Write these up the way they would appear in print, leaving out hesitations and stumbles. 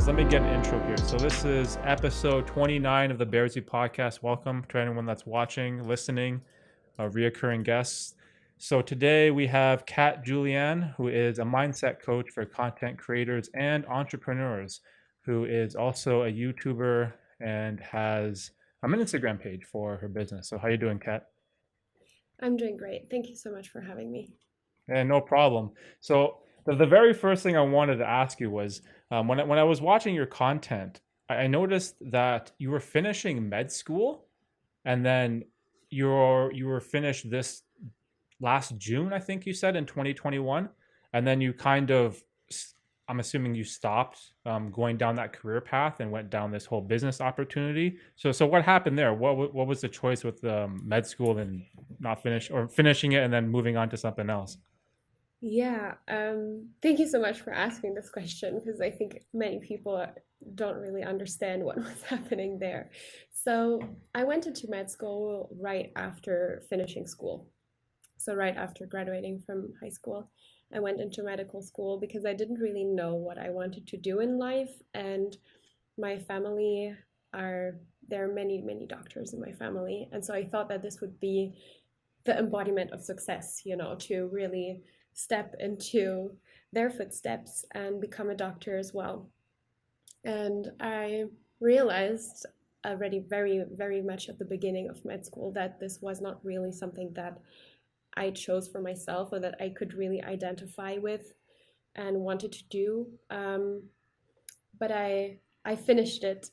let me get an intro here. So this is episode 29 of the Bearzi podcast. Welcome to anyone that's watching, listening, reoccurring guests. So today we have Juliane, who is a mindset coach for content creators and entrepreneurs, who is also a YouTuber and has an Instagram page for her business. So how you doing, Kat? I'm doing great. Thank you so much for having me. And no problem. So the very first thing I wanted to ask you was when I was watching your content, I noticed that you were finishing med school, and then you were finished this last June, I think you said, in 2021, and then you kind of, I'm assuming you stopped going down that career path and went down this whole business opportunity. So what happened there? What was the choice with med school and not finish or finishing it and then moving on to something else? Yeah, thank you so much for asking this question because I think many people don't really understand what was happening there. So I went into med school right after finishing school. So right after graduating from high school, I went into medical school because I didn't really know what I wanted to do in life. And my family are, there are many, many doctors in my family. And so I thought that this would be the embodiment of success, to really step into their footsteps and become a doctor as well. And I realized already very, very much at the beginning of med school that this was not really something that I chose for myself or that I could really identify with and wanted to do. But I finished it.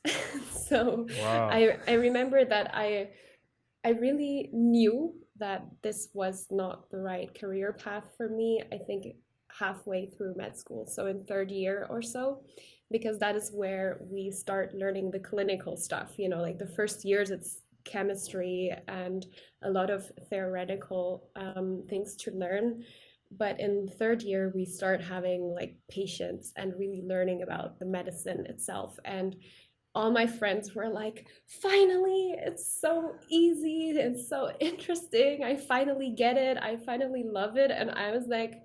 So Wow. I remember that I really knew that this was not the right career path for me, I think halfway through med school, so in third year or so, because that is where we start learning the clinical stuff. Like the first years, it's chemistry and a lot of theoretical things to learn. But in third year, we start having like patients and really learning about the medicine itself. And all my friends were like, finally, it's so easy and so interesting. I finally get it. I finally love it. And I was like,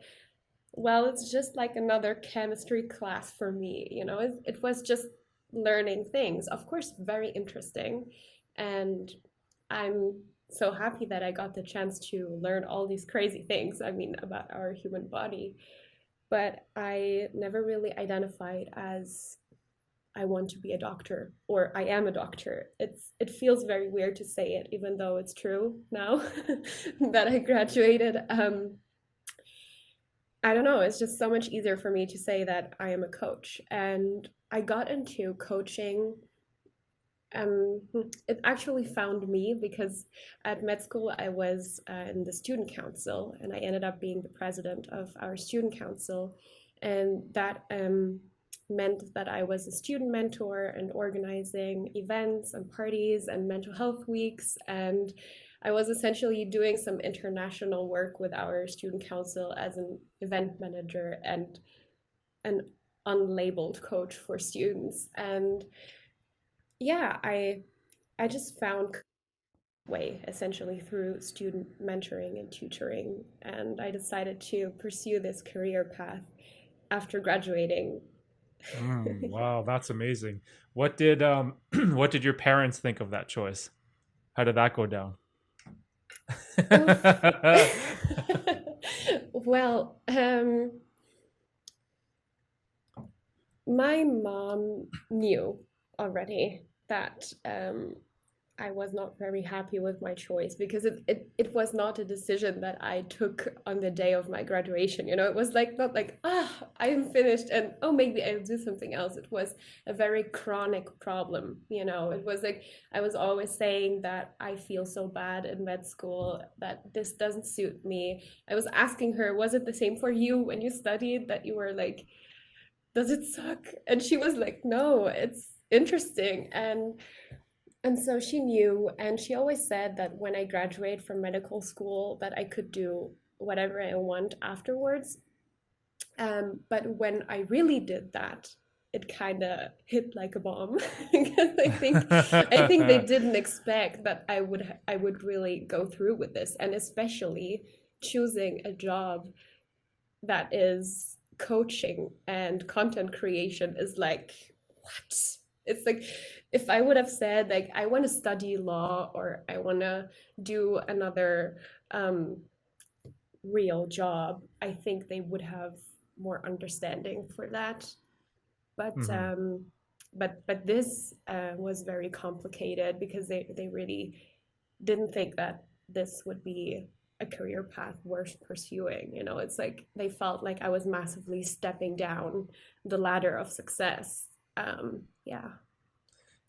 well, it's just like another chemistry class for me. It was just learning things. Of course, very interesting. And I'm so happy that I got the chance to learn all these crazy things, I mean, about our human body. But I never really identified as I want to be a doctor or I am a doctor. It feels very weird to say it, even though it's true now that I graduated. I don't know. It's just so much easier for me to say that I am a coach, and I got into coaching. It actually found me because at med school I was in the student council, and I ended up being the president of our student council, and that meant that I was a student mentor and organizing events and parties and mental health weeks. And I was essentially doing some international work with our student council as an event manager and an unlabeled coach for students. And yeah, I just found way essentially through student mentoring and tutoring, and I decided to pursue this career path after graduating. Wow, that's amazing. What did what did your parents think of that choice? How did that go down? Oof. Well, my mom knew already that I was not very happy with my choice because it was not a decision that I took on the day of my graduation. It was like not like, I'm finished and oh, maybe I'll do something else. It was a very chronic problem. It was like I was always saying that I feel so bad in med school, that this doesn't suit me. I was asking her, was it the same for you when you studied, that you were like, does it suck? And she was like, no, it's interesting. And so she knew, and she always said that when I graduate from medical school, that I could do whatever I want afterwards. But when I really did that, it kind of hit like a bomb because I think they didn't expect that I would really go through with this, and especially choosing a job that is coaching and content creation is like what? It's like if I would have said like I want to study law or I want to do another um, real job, I think they would have more understanding for that. But Hmm. but this was very complicated because they really didn't think that this would be a career path worth pursuing. You know, it's like they felt like I was massively stepping down the ladder of success. Yeah,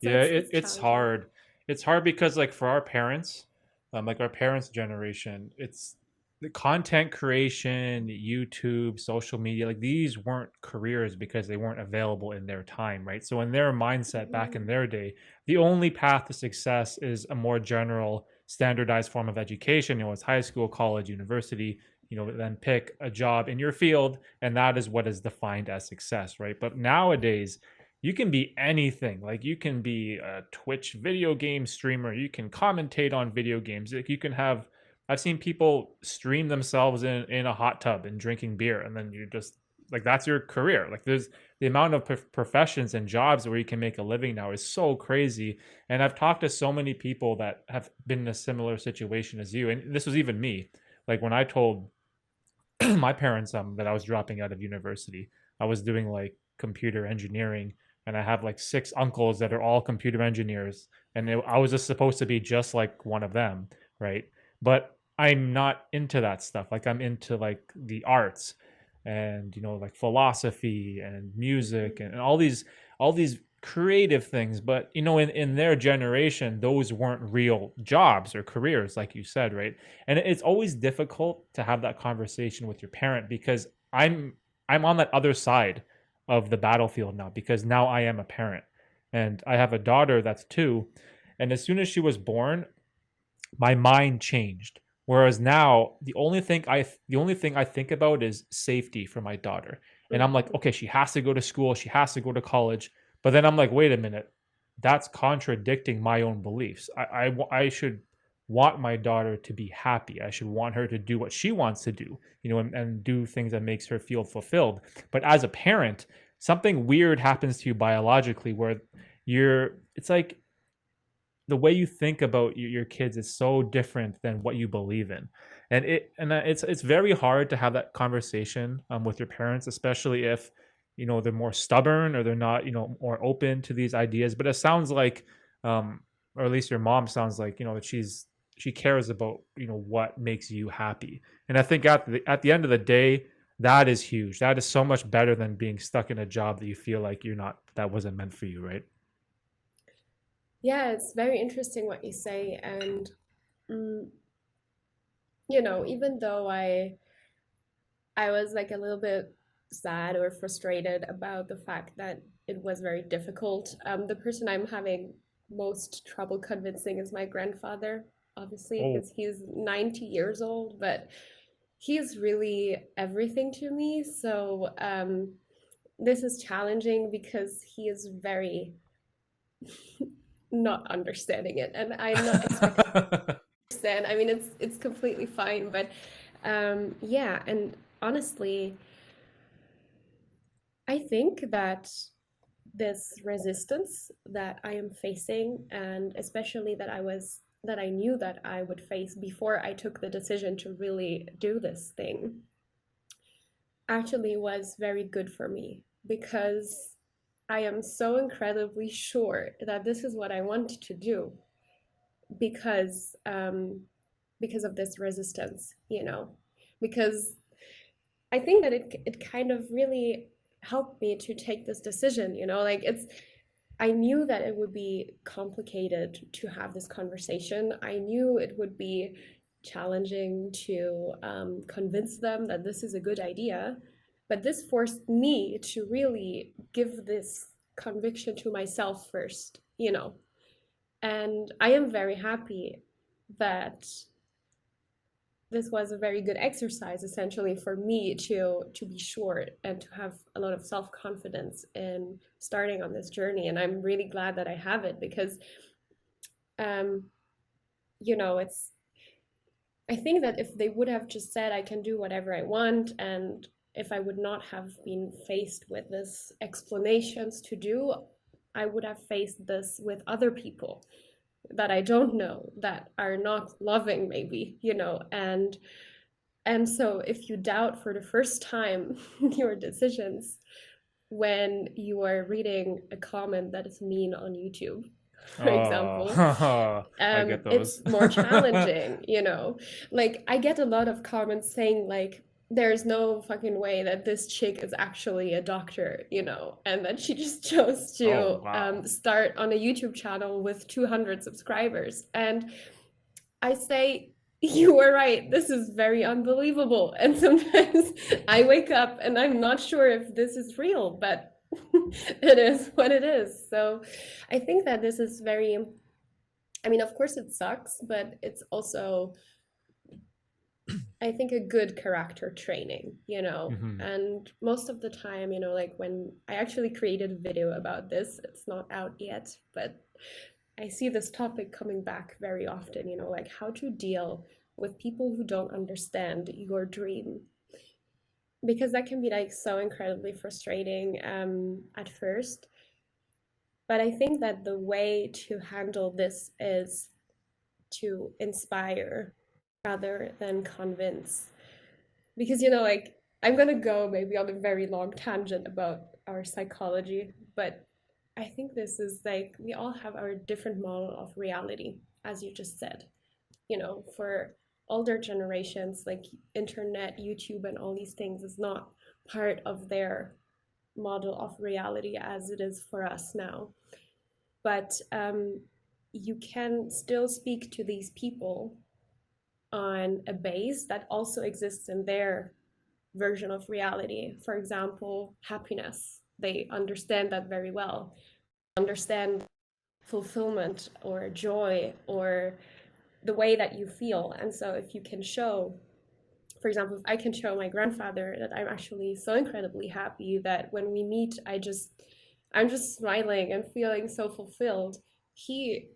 so Yeah, it's it's challenging. hard. It's hard because like for our parents, like our parents' generation, it's the content creation, YouTube, social media, like these weren't careers because they weren't available in their time, right? So in their mindset back in Mhm. their day, the only path to success is a more general, standardized form of education. You know, it's high school, college, university. You know, then pick a job in your field, and that is what is defined as success, right? But nowadays, you can be anything. Like you can be a Twitch video game streamer. You can commentate on video games. Like you can have. I've seen people stream themselves in a hot tub and drinking beer, and then you just like that's your career. Like there's the amount of professions and jobs where you can make a living now is so crazy. And I've talked to so many people that have been in a similar situation as you, and this was even me. Like when I told my parents that I was dropping out of university. I was doing like computer engineering, and I have like six uncles that are all computer engineers, and I was just supposed to be just like one of them, right? But I'm not into that stuff. Like I'm into like the arts and like philosophy and music Mhm. and all these creative things, but in their generation those weren't real jobs or careers like you said, right? And it's always difficult to have that conversation with your parent because I'm on that other side of the battlefield now because now I am a parent and I have a daughter that's 2, and as soon as she was born my mind changed. Whereas now the only thing I think about is safety for my daughter. And I'm like, Mhm. okay, she has to go to school, she has to go to college. But then I'm like, wait a minute, that's contradicting my own beliefs. I should want my daughter to be happy. I should want her to do what she wants to do, and do things that makes her feel fulfilled. But as a parent, something weird happens to you biologically where it's like the way you think about your kids is so different than what you believe in, and it's very hard to have that conversation with your parents, especially if they're more stubborn or they're not more open to these ideas. But it sounds like, or at least your mom sounds like that she cares about what makes you happy, and I think at the end of the day that is huge. That is so much better than being stuck in a job that you feel like that wasn't meant for you, right? Yeah, it's very interesting what you say, and mm, even though I was like a little bit sad or frustrated about the fact that it was very difficult. The person I'm having most trouble convincing is my grandfather, obviously, Oh. because he's 90 years old, but he's really everything to me. So this is challenging because he is very not understanding it, and I'm not expecting to understand. I mean, it's completely fine, but yeah, and honestly, I think that this resistance that I am facing, and especially that I knew that I would face before I took the decision to really do this thing, actually was very good for me because I am so incredibly sure that this is what I want to do because because of this resistance, because I think that it kind of really helped me to take this decision, like I knew that it would be complicated to have this conversation. I knew it would be challenging to convince them that this is a good idea. But this forced me to really give this conviction to myself first, And I am very happy that this was a very good exercise essentially for me to be sure and to have a lot of self-confidence in starting on this journey, and I'm really glad that I have it because um it's I think that if they would have just said I can do whatever I want, and if I would not have been faced with this explanations to do, I would have faced this with other people that I don't know, that are not loving, maybe, and so if you doubt for the first time your decisions when you are reading a comment that is mean on YouTube, for example, I get those. it's more challenging, Like, I get a lot of comments saying, like, there's no fucking way that this chick is actually a doctor, and that she just chose Oh, to wow. start on a YouTube channel with 200 subscribers. And I say, you were right. This is very unbelievable. And sometimes I wake up and I'm not sure if this is real, but it is what it is. So I think that this is very, I mean, of course it sucks, but it's also, I think, a good character training, Hmm. And most of the time, like when I actually created a video about this, it's not out yet, but I see this topic coming back very often, like how to deal with people who don't understand your dream. Because that can be like so incredibly frustrating at first. But I think that the way to handle this is to inspire rather than convince. Because, like, I'm going to go maybe on a very long tangent about our psychology, but I think this is like we all have our different model of reality, as you just said. For older generations, like internet, YouTube, and all these things is not part of their model of reality as it is for us now. But you can still speak to these people on a base that also exists in their version of reality. For example, happiness. They understand that very well. Understand fulfillment or joy or the way that you feel. And so if you can show, for example, if I can show my grandfather that I'm actually so incredibly happy that when we meet, I'm just smiling and feeling so fulfilled, he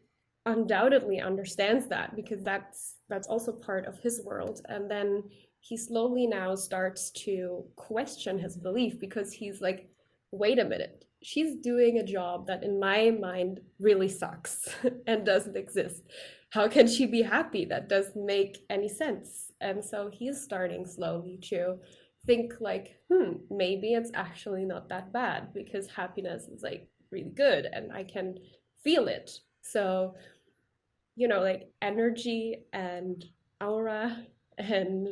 undoubtedly understands that because that's also part of his world. And then he slowly now starts to question his belief because he's like, wait a minute, she's doing a job that in my mind really sucks and doesn't exist. How can she be happy? That doesn't make any sense. And so he's starting slowly to think like, maybe it's actually not that bad because happiness is like really good and I can feel it. So, like energy and aura and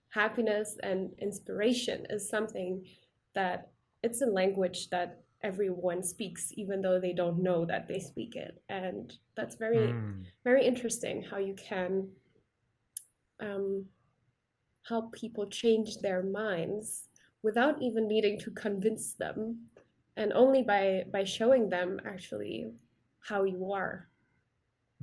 happiness and inspiration is something that it's a language that everyone speaks, even though they don't know that they speak it. And that's very, Mm. very interesting how you can um, help people change their minds without even needing to convince them and only by showing them actually how you are.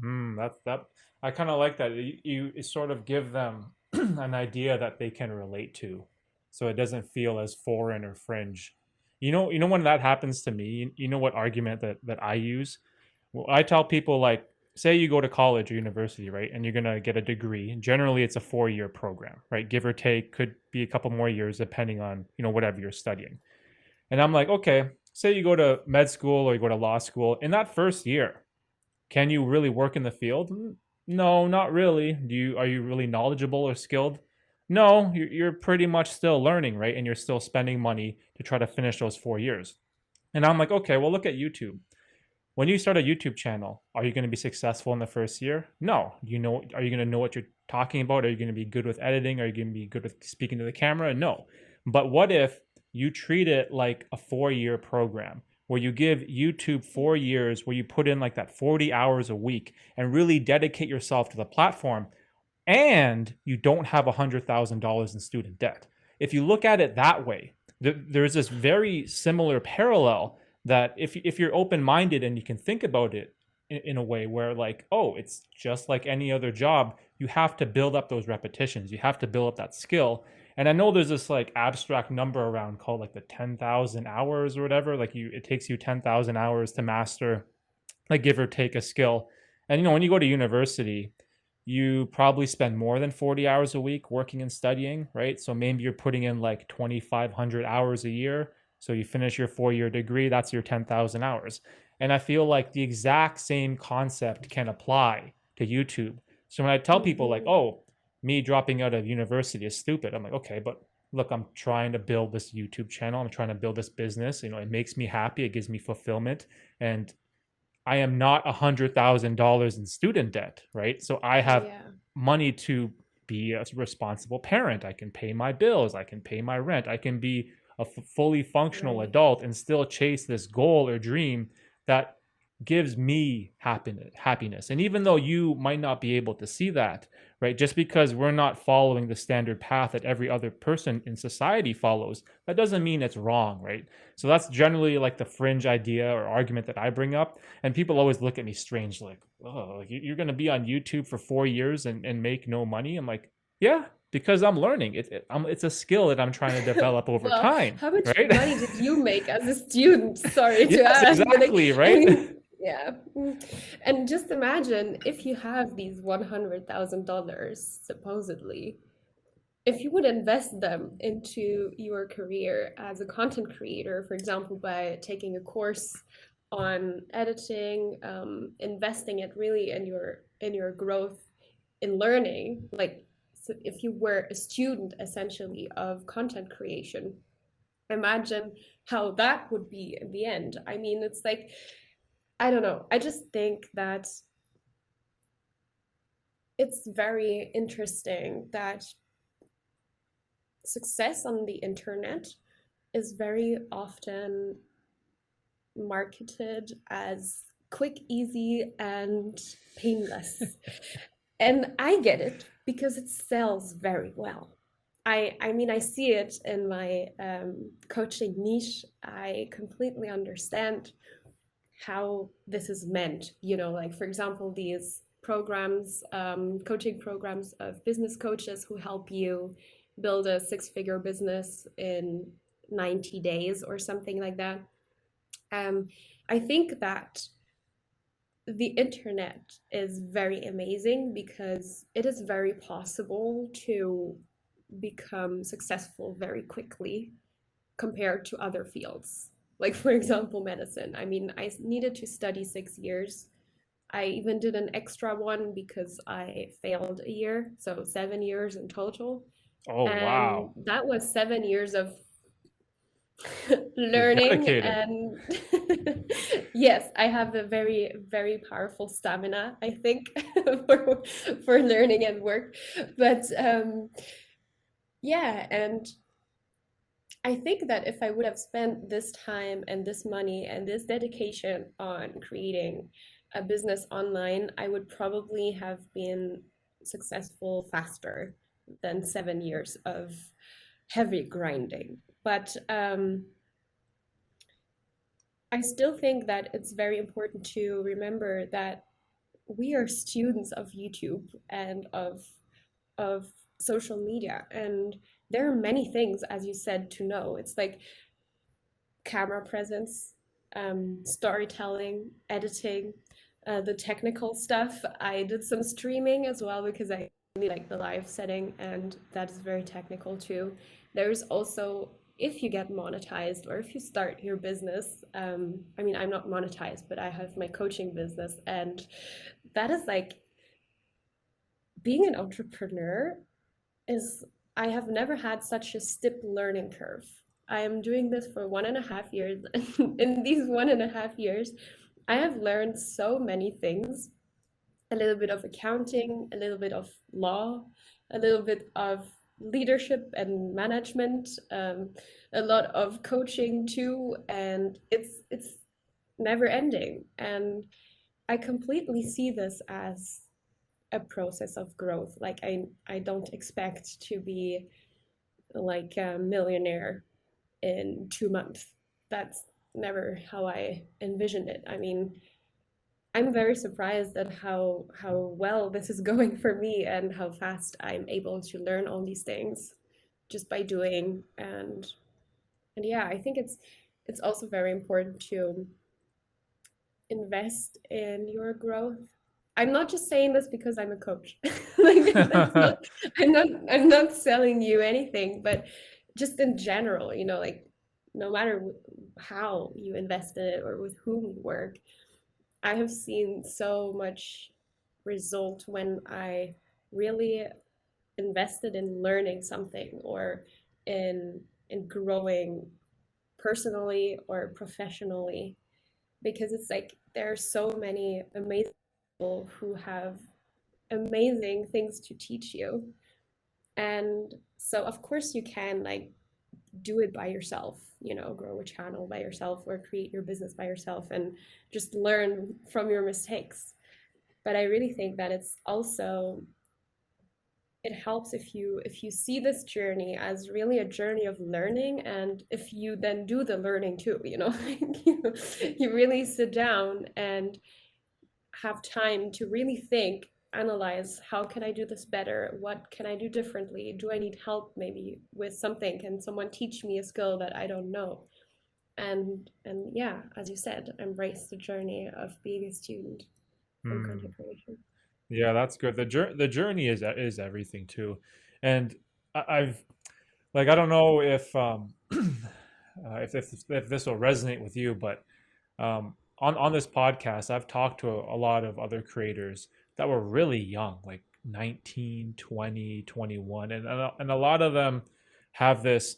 That I kind of like that. You sort of give them an idea that they can relate to, so it doesn't feel as foreign or fringe. You know when that happens to me, you know what argument that I use? Well, I tell people like, say you go to college or university, right, and you're gonna get a degree. Generally, it's a 4-year program, right? Give or take, could be a couple more years depending on whatever you're studying. And I'm like, okay, say you go to med school or you go to law school. In that first year, can you really work in the field? No, not really. Are you really knowledgeable or skilled? No, you're pretty much still learning, right? And you're still spending money to try to finish those 4 years. And I'm like, okay, well, look at YouTube. When you start a YouTube channel, are you going to be successful in the first year? No. Are you going to know what you're talking about? Are you going to be good with editing? Are you going to be good with speaking to the camera? No. But what if you treat it like a 4-year program where you give YouTube 4 years, where you put in like that 40 hours a week and really dedicate yourself to the platform, and you don't have $100,000 in student debt? If you look at it that way, there's this very similar parallel that if you're open minded and you can think about it in a way where like, oh, it's just like any other job, you have to build up those repetitions, you have to build up that skill. And I know there's this like abstract number around called like the 10,000 hours or whatever, like it takes you 10,000 hours to master, like give or take, a skill. And when you go to university, you probably spend more than 40 hours a week working and studying, right? So maybe you're putting in like 2,500 hours a year. So you finish your 4-year degree, that's your 10,000 hours. And I feel like the exact same concept can apply to YouTube. So when I tell people like, Mm-hmm. oh, me dropping out of university is stupid, I'm like, okay, but look, I'm trying to build this YouTube channel. I'm trying to build this business. You know, it makes me happy. It gives me fulfillment. And I am not $100,000 in student debt, right? So I have Yeah. money to be a responsible parent. I can pay my bills. I can pay my rent. I can be a fully functional Right. adult and still chase this goal or dream that gives me happiness. And even though you might not be able to see that, right, just because we're not following the standard path that every other person in society follows, that doesn't mean it's wrong, right? So that's generally like the fringe idea or argument that I bring up. And people always look at me strange, like, oh, like you're going to be on YouTube for 4 years and make no money. I'm like, yeah, because I'm learning. It's a skill that I'm trying to develop over Well, time, how much right? money did you make as a student? Sorry to Yes, ask, but exactly, I right? mean, yeah. And just imagine if you have these $100,000 supposedly, if you would invest them into your career as a content creator, for example, by taking a course on editing, investing it really in your growth in learning, like so if you were a student essentially of content creation, imagine how that would be in the end. I mean, it's like, I don't know. I just think that it's very interesting that success on the internet is very often marketed as quick, easy, and painless. And I get it because it sells very well. I mean, I see it in my coaching niche. I completely understand how this is meant. You know, like for example, these programs, coaching programs of business coaches who help you build a six-figure business in 90 days or something like that. Um, I think that the internet is very amazing because it is very possible to become successful very quickly compared to other fields. Like, for example, medicine. I mean, I needed to study 6 years. I even did an extra one because I failed a year, so 7 years in total. Oh, And wow. that was 7 years of You're learning. dedicated. And yes, I have a very, very powerful stamina, I think, for, for learning and work. But yeah, and I think that if I would have spent this time and this money and this dedication on creating a business online, I would probably have been successful faster than 7 years of heavy grinding. But I still think that it's very important to remember that we are students of YouTube and of social media, and there are many things, as you said, to know. It's like camera presence, storytelling, editing, the technical stuff. I did some streaming as well because I really like the live setting, and that is very technical too. There's also, if you get monetized or if you start your business, I mean, I'm not monetized, but I have my coaching business, and that is like being an entrepreneur is, I have never had such a steep learning curve. I am doing this for 1.5 years. And in these 1.5 years, I have learned so many things, a little bit of accounting, a little bit of law, a little bit of leadership and management, a lot of coaching too. And it's never ending. And I completely see this as a process of growth. Like I don't expect to be like a millionaire in 2 months. That's never how I envisioned it. I mean, I'm very surprised at how well this is going for me and how fast I'm able to learn all these things just by doing. And yeah, I think it's also very important to invest in your growth. I'm not just saying this because I'm a coach. Like that's not, I'm not selling you anything, but just in general, you know, like no matter how you invest in it or with whom you work, I have seen so much result when I really invested in learning something or in growing personally or professionally, because it's like there are so many amazing people who have amazing things to teach you. And so of course you can like do it by yourself, grow a channel by yourself or create your business by yourself and just learn from your mistakes. But I really think that it's also, it helps if you see this journey as really a journey of learning, and if you then do the learning too, you really sit down and have time to really think, analyze, how can I do this better, what can I do differently, do I need help maybe with something, can someone teach me a skill that I don't know. And yeah, as you said, embrace the journey of being a student from Hmm. content creation. Yeah, that's good. The journey is everything too, and I've like I don't know if this will resonate with you, but on this podcast, I've talked to a lot of other creators that were really young, like 19, 20, 21, and a lot of them have this,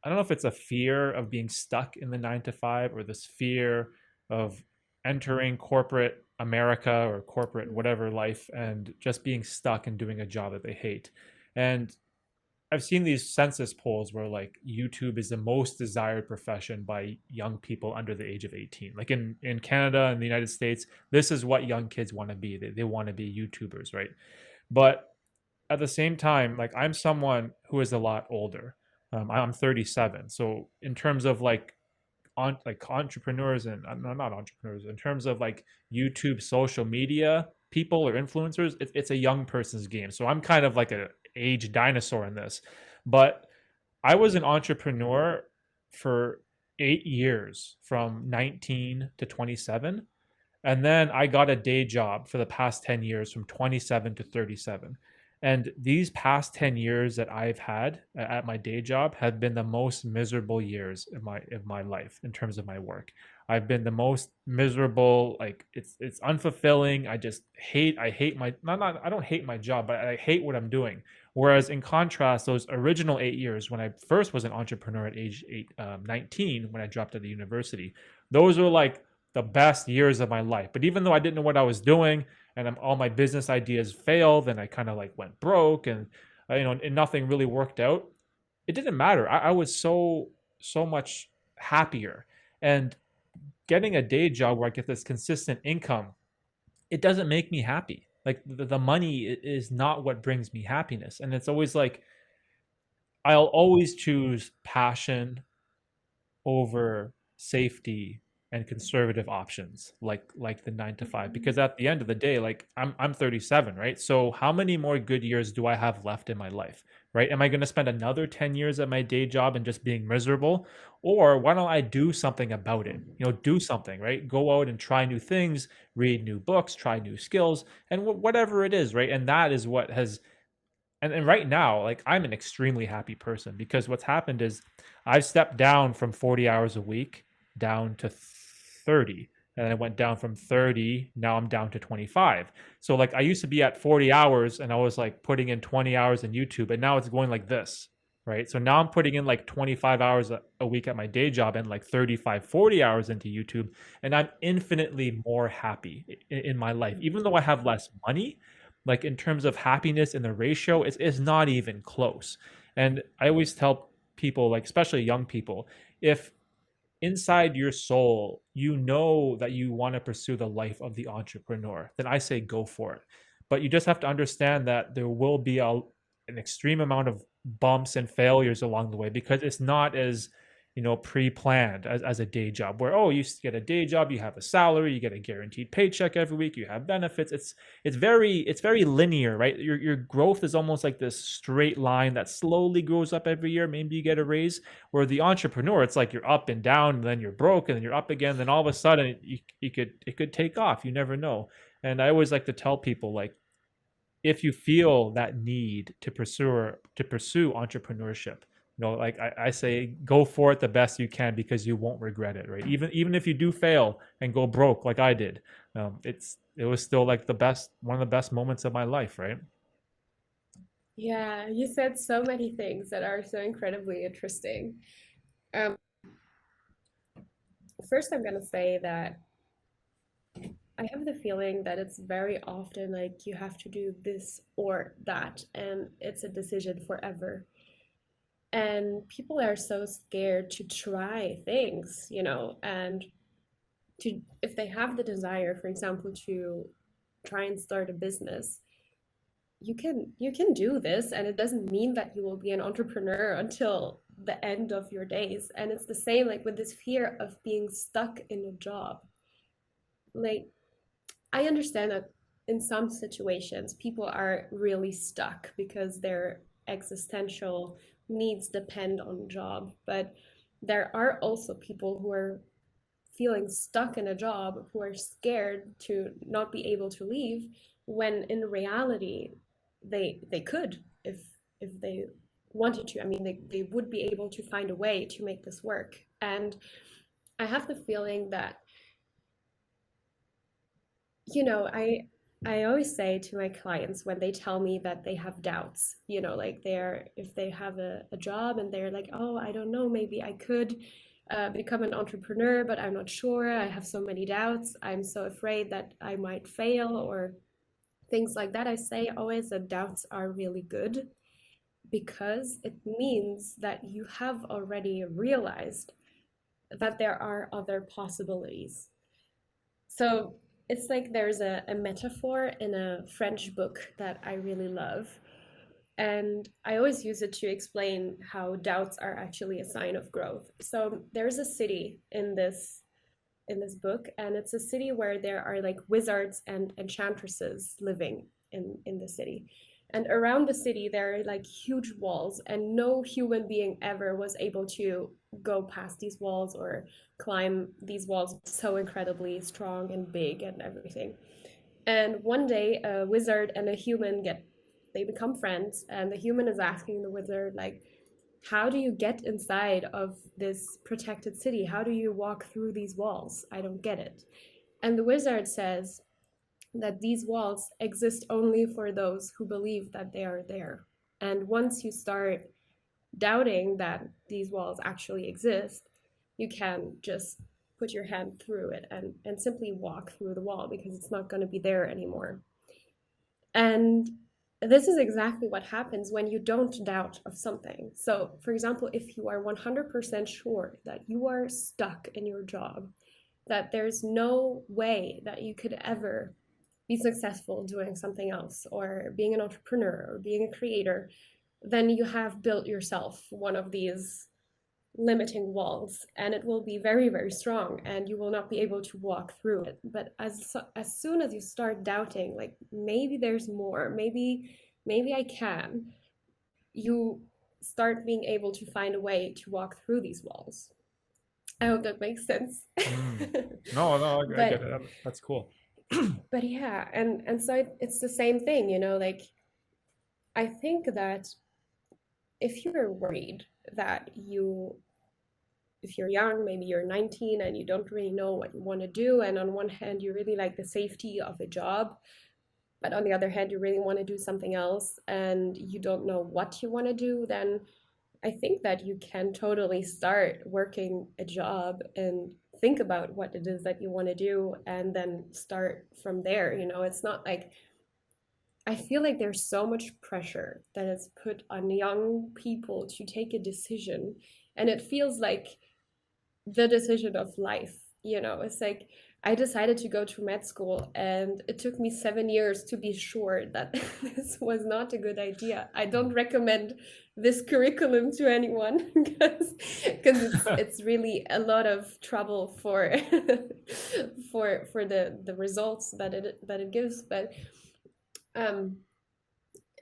I don't know if it's a fear of being stuck in the 9 to 5 or this fear of entering corporate America or corporate whatever life and just being stuck and doing a job that they hate. And I've seen these census polls where like YouTube is the most desired profession by young people under the age of 18. Like in Canada and the United States, this is what young kids want to be. They want to be YouTubers, right? But at the same time, like I'm someone who is a lot older. I'm 37. So in terms of like entrepreneurs and no, not entrepreneurs, in terms of like YouTube social media people or influencers, it's a young person's game. So I'm kind of like a age dinosaur in this. But I was an entrepreneur for 8 years from 19 to 27. And then I got a day job for the past 10 years from 27 to 37. And these past 10 years that I've had at my day job have been the most miserable years of my life in terms of my work. I've been the most miserable, like it's unfulfilling. I hate my not I don't hate my job, but I hate what I'm doing. Whereas in contrast, those original 8 years when I first was an entrepreneur at age 19, when I dropped out of university, those were like the best years of my life. But even though I didn't know what I was doing and all my business ideas failed and I kind of like went broke and and nothing really worked out, it didn't matter. I was so much happier. And getting a day job where I get this consistent income, it doesn't make me happy. Like the money is not what brings me happiness. And it's always like I'll always choose passion over safety and conservative options like the 9 to 5, because at the end of the day, like I'm 37, right? So how many more good years do I have left in my life, right? Am I going to spend another 10 years at my day job and just being miserable, or why don't I do something about it? Do something, right? Go out and try new things, read new books, try new skills, and whatever it is, right? And that is what has, and right now, like I'm an extremely happy person because what's happened is I've stepped down from 40 hours a week down to 30. And I went down from 30, now I'm down to 25. So like I used to be at 40 hours and I was like putting in 20 hours in YouTube, and now it's going like this, right? So now I'm putting in like 25 hours a week at my day job and like 35, 40 hours into YouTube, and I'm infinitely more happy in my life. Even though I have less money, like in terms of happiness in the ratio, it's not even close. And I always tell people, like especially young people, if inside your soul you know that you want to pursue the life of the entrepreneur, then I say go for it. But you just have to understand that there will be an extreme amount of bumps and failures along the way, because it's not as pre-planned as a day job where, oh, you get a day job, you have a salary, you get a guaranteed paycheck every week, you have benefits. It's very linear, right? Your growth is almost like this straight line that slowly grows up every year. Maybe you get a raise. Where the entrepreneur, it's like you're up and down, and then you're broke, and then you're up again, then all of a sudden it could take off. You never know. And I always like to tell people, like, if you feel that need to pursue entrepreneurship, Like I say, go for it the best you can because you won't regret it, right? Even if you do fail and go broke like I did, it was still like one of the best moments of my life, right? Yeah, you said so many things that are so incredibly interesting. Um, First, I'm gonna say that I have the feeling that it's very often like you have to do this or that, and it's a decision forever. And people are so scared to try things, and to if they have the desire, for example, to try and start a business, you can do this, and it doesn't mean that you will be an entrepreneur until the end of your days. And it's the same like with this fear of being stuck in a job. Like, I understand that in some situations people are really stuck because their existential needs depend on a job, but there are also people who are feeling stuck in a job, who are scared to not be able to leave, when in reality they could, if they wanted to. I mean, they would be able to find a way to make this work. And I have the feeling that, I always say to my clients when they tell me that they have doubts, like if they have a job and they're like, oh, I don't know, maybe I could become an entrepreneur, but I'm not sure. I have so many doubts. I'm so afraid that I might fail or things like that. I say always that doubts are really good because it means that you have already realized that there are other possibilities. So it's like there's a metaphor in a French book that I really love. And I always use it to explain how doubts are actually a sign of growth. So there's a city in this book, and it's a city where there are like wizards and enchantresses living in the city. And around the city there are like huge walls, and no human being ever was able to go past these walls or climb these walls, so incredibly strong and big and everything. And one day a wizard and a human they become friends, and the human is asking the wizard, like, how do you get inside of this protected city? How do you walk through these walls? I don't get it. And the wizard says that these walls exist only for those who believe that they are there. And once you start doubting that these walls actually exist, you can just put your hand through it and simply walk through the wall because it's not going to be there anymore. And this is exactly what happens when you don't doubt of something. So, for example, if you are 100% sure that you are stuck in your job, that there's no way that you could ever be successful doing something else or being an entrepreneur or being a creator, then you have built yourself one of these limiting walls, and it will be very, very strong, and you will not be able to walk through it. But as soon as you start doubting, like, maybe there's more, maybe I can, you start being able to find a way to walk through these walls. I hope that makes sense. Mm. No, no, I get but it. That's cool. but yeah, and so it's the same thing, like, I think that if you're worried that if you're young, maybe you're 19 and you don't really know what you want to do, and on one hand you really like the safety of a job, but on the other hand you really want to do something else and you don't know what you want to do, then I think that you can totally start working a job and think about what it is that you want to do and then start from there. It's not like, I feel like there's so much pressure that is put on young people to take a decision, and it feels like the decision of life. It's like, I decided to go to med school, and it took me 7 years to be sure that this was not a good idea. I don't recommend this curriculum to anyone because it's really a lot of trouble for for the results that it gives. But um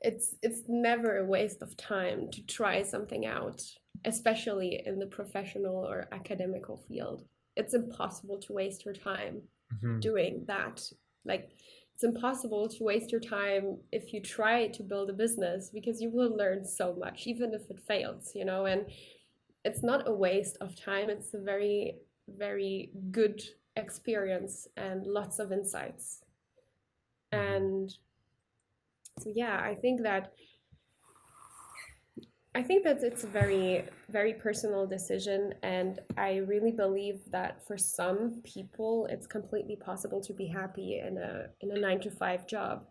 it's never a waste of time to try something out, especially in the professional or academical field. It's impossible to waste your time Mhm. doing that. Like, it's impossible to waste your time if you try to build a business, because you will learn so much even if it fails, you know. And it's not a waste of time, it's a very, very good experience and lots of insights. Hmm. And so yeah, I think that it's a very, very personal decision, and I really believe that for some people, it's completely possible to be happy in a 9 to 5 job.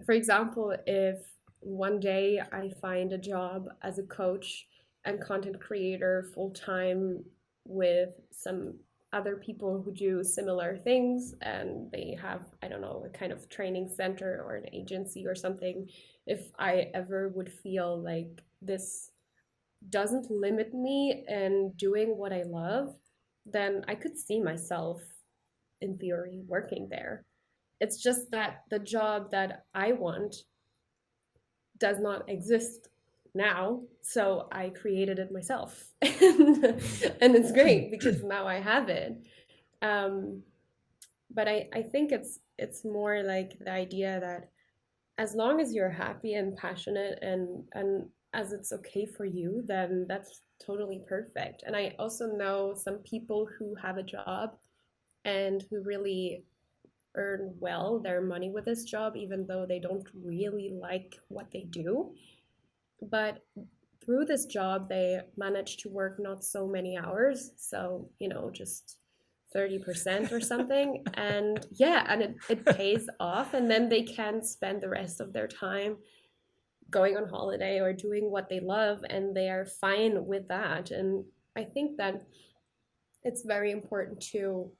For example, if one day I find a job as a coach and content creator full time with some other people who do similar things, and they have, I don't know, a kind of training center or an agency or something, if I ever would feel like this doesn't limit me in doing what I love, then I could see myself, in theory, working there. It's just that the job that I want does not exist now, so I created it myself. And it's great because now I have it. Um, but I think it's more like the idea that as long as you're happy and passionate, and as it's okay for you, then that's totally perfect. And I also know some people who have a job and who really earn well their money with this job, even though they don't really like what they do. But through this job, they manage to work not so many hours. So, just 30% or something. And yeah, and it pays off. And then they can spend the rest of their time going on holiday or doing what they love. And they are fine with that. And I think that it's very important to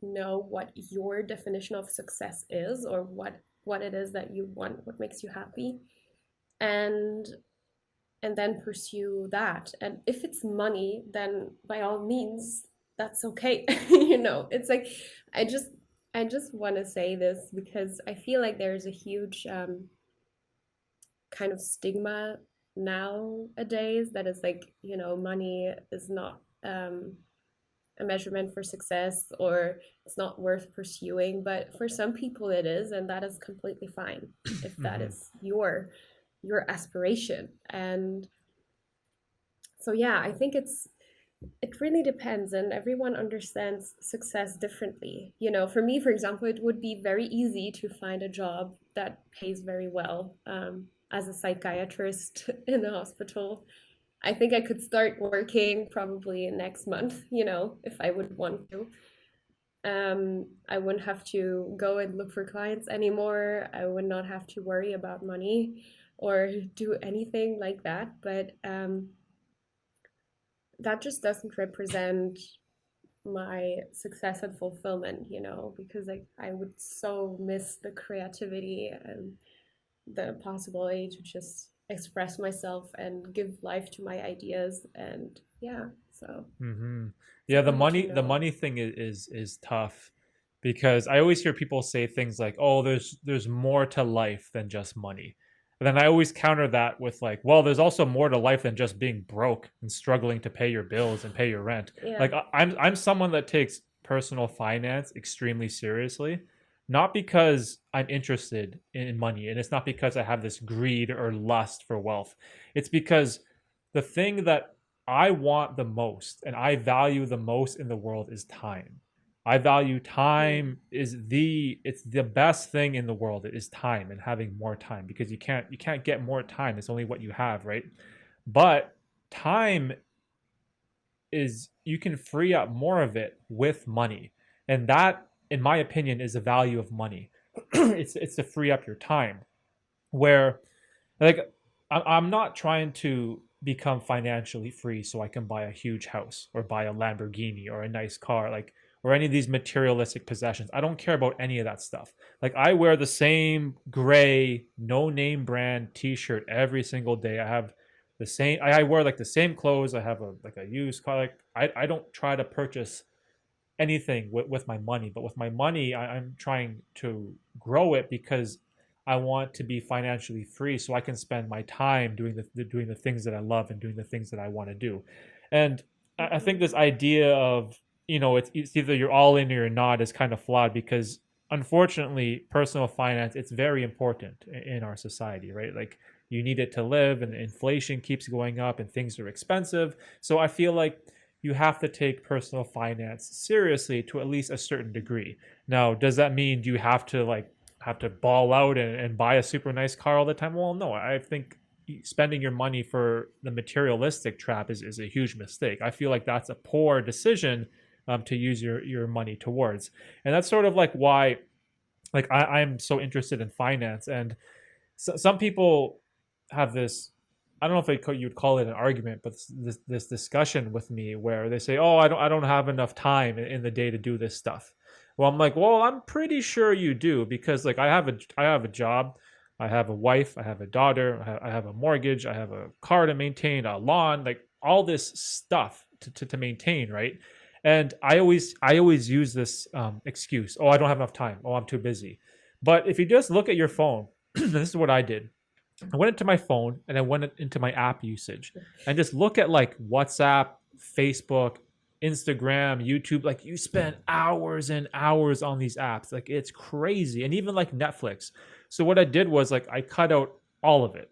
know what your definition of success is, or what it is that you want, what makes you happy. And and then pursue that. And if it's money, then by all means, that's okay. It's like, I just I just want to say this because I feel like there's a huge kind of stigma nowadays that is like, money is not a measurement for success, or it's not worth pursuing. But for some people it is, and that is completely fine if that Hmm. is your aspiration. And so yeah, I think it really depends, and everyone understands success differently. For me, for example, it would be very easy to find a job that pays very well, as a psychiatrist in a hospital. I think I could start working probably next month, if I would want to. I wouldn't have to go and look for clients anymore. I would not have to worry about money or do anything like that. But that just doesn't represent my success and fulfillment, because I would so miss the creativity and the possibility to just express myself and give life to my ideas. And yeah, so Hmm. it's Yeah, the important to money the know. money thing is tough because I always hear people say things like, "Oh, there's more to life than just money." And then I always counter that with like, "Well, there's also more to life than just being broke and struggling to pay your bills and pay your rent." Yeah. Like I'm someone that takes personal finance extremely seriously, not because I'm interested in money, and it's not because I have this greed or lust for wealth. It's because the thing that I want the most and I value the most in the world is time. I value Mm. time it's the best thing in the world is time and having more time because you can't get more time. It's only what you have, right? But time is you can free up more of it with money. And that in my opinion is the value of money. It's to free up your time where like I'm not trying to become financially free so I can buy a huge house or buy a Lamborghini or a nice car, like or any of these materialistic possessions. I don't care about any of that stuff. Like I wear the same gray no name brand t-shirt every single day. I have the same I wear like the same clothes. I have a like a used car. Like I don't try to purchase anything with my money, but with my money, I'm trying to grow it because I want to be financially free so I can spend my time doing the things that I love and doing the things that I want to do. And I think Hmm. this idea of it's either you're all in or you're not is kind of flawed because unfortunately, personal finance, it's very important in our society, right? Like you need it to live, and inflation keeps going up and things are expensive. So I feel like you have to take personal finance seriously to at least a certain degree. Now, does that mean do you have to ball out and buy a super nice car all the time? Well, no. I think spending your money for the materialistic trap is a huge mistake. I feel like that's a poor decision to use your money towards. And that's sort of like why I'm so interested in finance. And some people have this, I don't know if you'd call it an argument, but this discussion with me where they say, oh, I don't have enough time in the day to do this stuff. Well, I'm like, well, I'm pretty sure you do, because like I have a job, I have a wife, I have a daughter, I have a mortgage, I have a car to maintain, a lawn, like all this stuff to maintain, right? And I always use this excuse. Oh, I don't have enough time. Oh, I'm too busy. But if you just look at your phone, this is what I did. I went into my phone and I went into my app usage and just look at like WhatsApp, Facebook, Instagram, YouTube. Like you spend hours and hours on these apps. Like it's crazy. And even like Netflix. So what I did was like I cut out all of it.